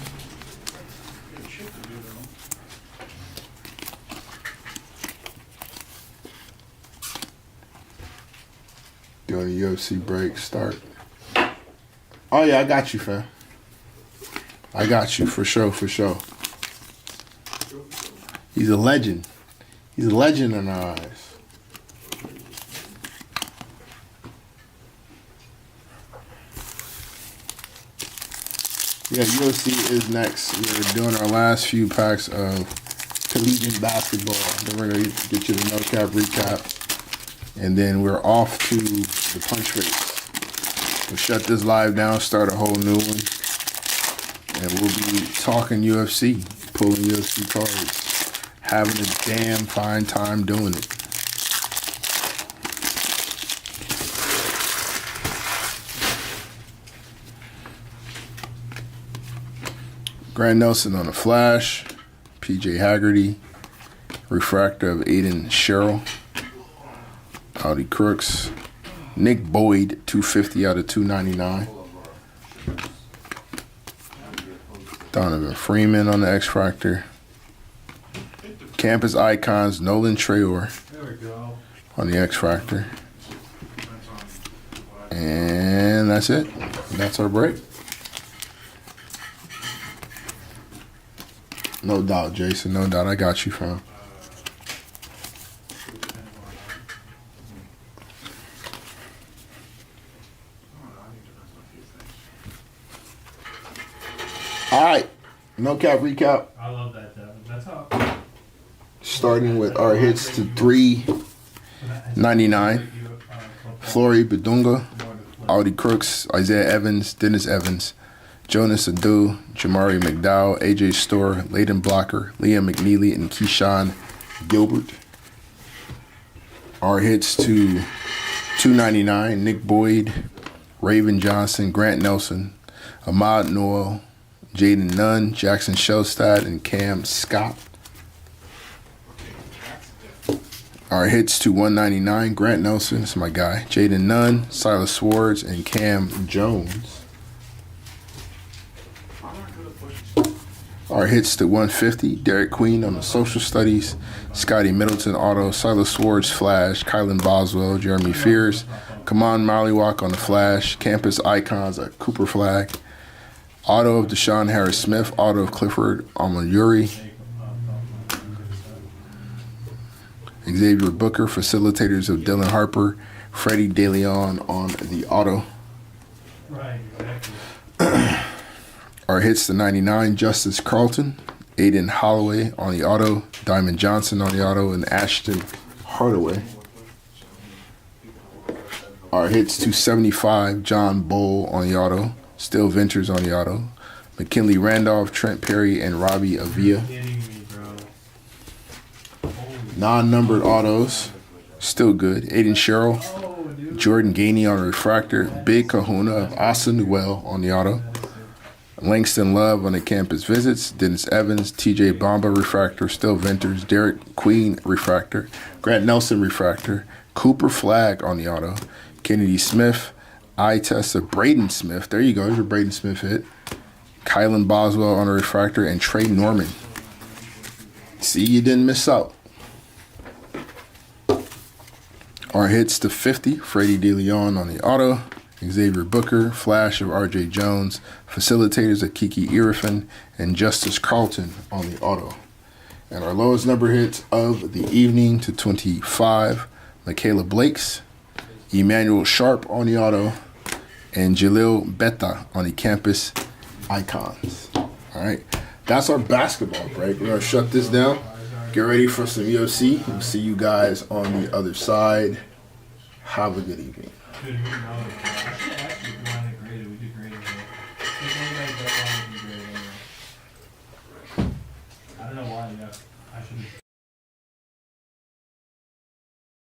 Doing the UFC break start. Oh yeah, I got you, fam. I got you for sure, for sure. He's a legend. He's a legend in our eyes. Yeah, UFC is next. We're doing our last few packs of collegiate basketball. Then we're gonna get you the no cap recap. And then we're off to the punch race. We'll shut this live down, start a whole new one. And we'll be talking UFC, pulling UFC cards, having a damn fine time doing it. Grant Nelson on the flash, PJ Haggerty, refractor of Aiden Sherrill. Audi Crooks. Nick Boyd, 250 out of 299. Donovan Freeman on the X-Fractor. Campus Icons, Nolan Trayor. There we go. on the X Factor. Depends on what I- And that's it. That's our break. No doubt, Jason. No doubt. I got you, fam. All right. No cap recap. I love that. That's how. Starting with our hits to 399. Flory Bedunga, Audi Crooks, Isaiah Evans, Dennis Evans, Jonas Adu, Jamari McDowell, AJ Storr, Layden Blocker, Liam McNeely, and Keyshawn Gilbert. Our hits to 299, Nick Boyd, Raven Johnson, Grant Nelson, Ahmad Noel, Jaden Nunn, Jackson Shellstad, and Cam Scott. Our hits to 199, Grant Nelson, that's my guy, Jaden Nunn, Silas Swords, and Cam Jones. Our hits to 150, Derek Queen on the social studies, Scotty Middleton auto, Silas Swords flash, Kylan Boswell, Jeremy Fears, Kaman Mollywalk on the flash, campus icons at Cooper Flag, auto of Deshaun Harris Smith, auto of Clifford Amonuri, Xavier Booker, facilitators of Dylan Harper, Freddie DeLeon on the auto. Right, exactly. Our hits to 99, Justice Carlton, Aiden Holloway on the auto, Diamond Johnson on the auto, and Ashton Hardaway. Our hits to 75, John Bull on the auto, Still Ventures on the auto, McKinley Randolph, Trent Perry, and Robbie Avila. Kidding me, bro. Non-numbered autos, still good. Aiden Sherrill, Oh, dude. Jordan Gainey on a refractor, Big Kahuna of Asa Newell on the auto, Langston Love on the campus visits, Dennis Evans, TJ Bamba refractor, Still Venters, Derek Queen refractor, Grant Nelson refractor, Cooper Flag on the auto, Kennedy Smith, eye test of Braden Smith. There you go, there's your Braden Smith hit. Kylan Boswell on a refractor, and Trey Norman. See, you didn't miss out. Our hits to 50, Freddie DeLeon on the auto, Xavier Booker, flash of RJ Jones, facilitators of Kiki Irifin, and Justice Carlton on the auto. And our lowest number hits of the evening to 25, Michaela Blakes, Emmanuel Sharp on the auto, and Jalil Betta on the campus icons. All right, that's our basketball break. We're going to shut this down. Get ready for some UFC. We'll see you guys on the other side. Have a good evening. Dude, who knows? I should ask you if you want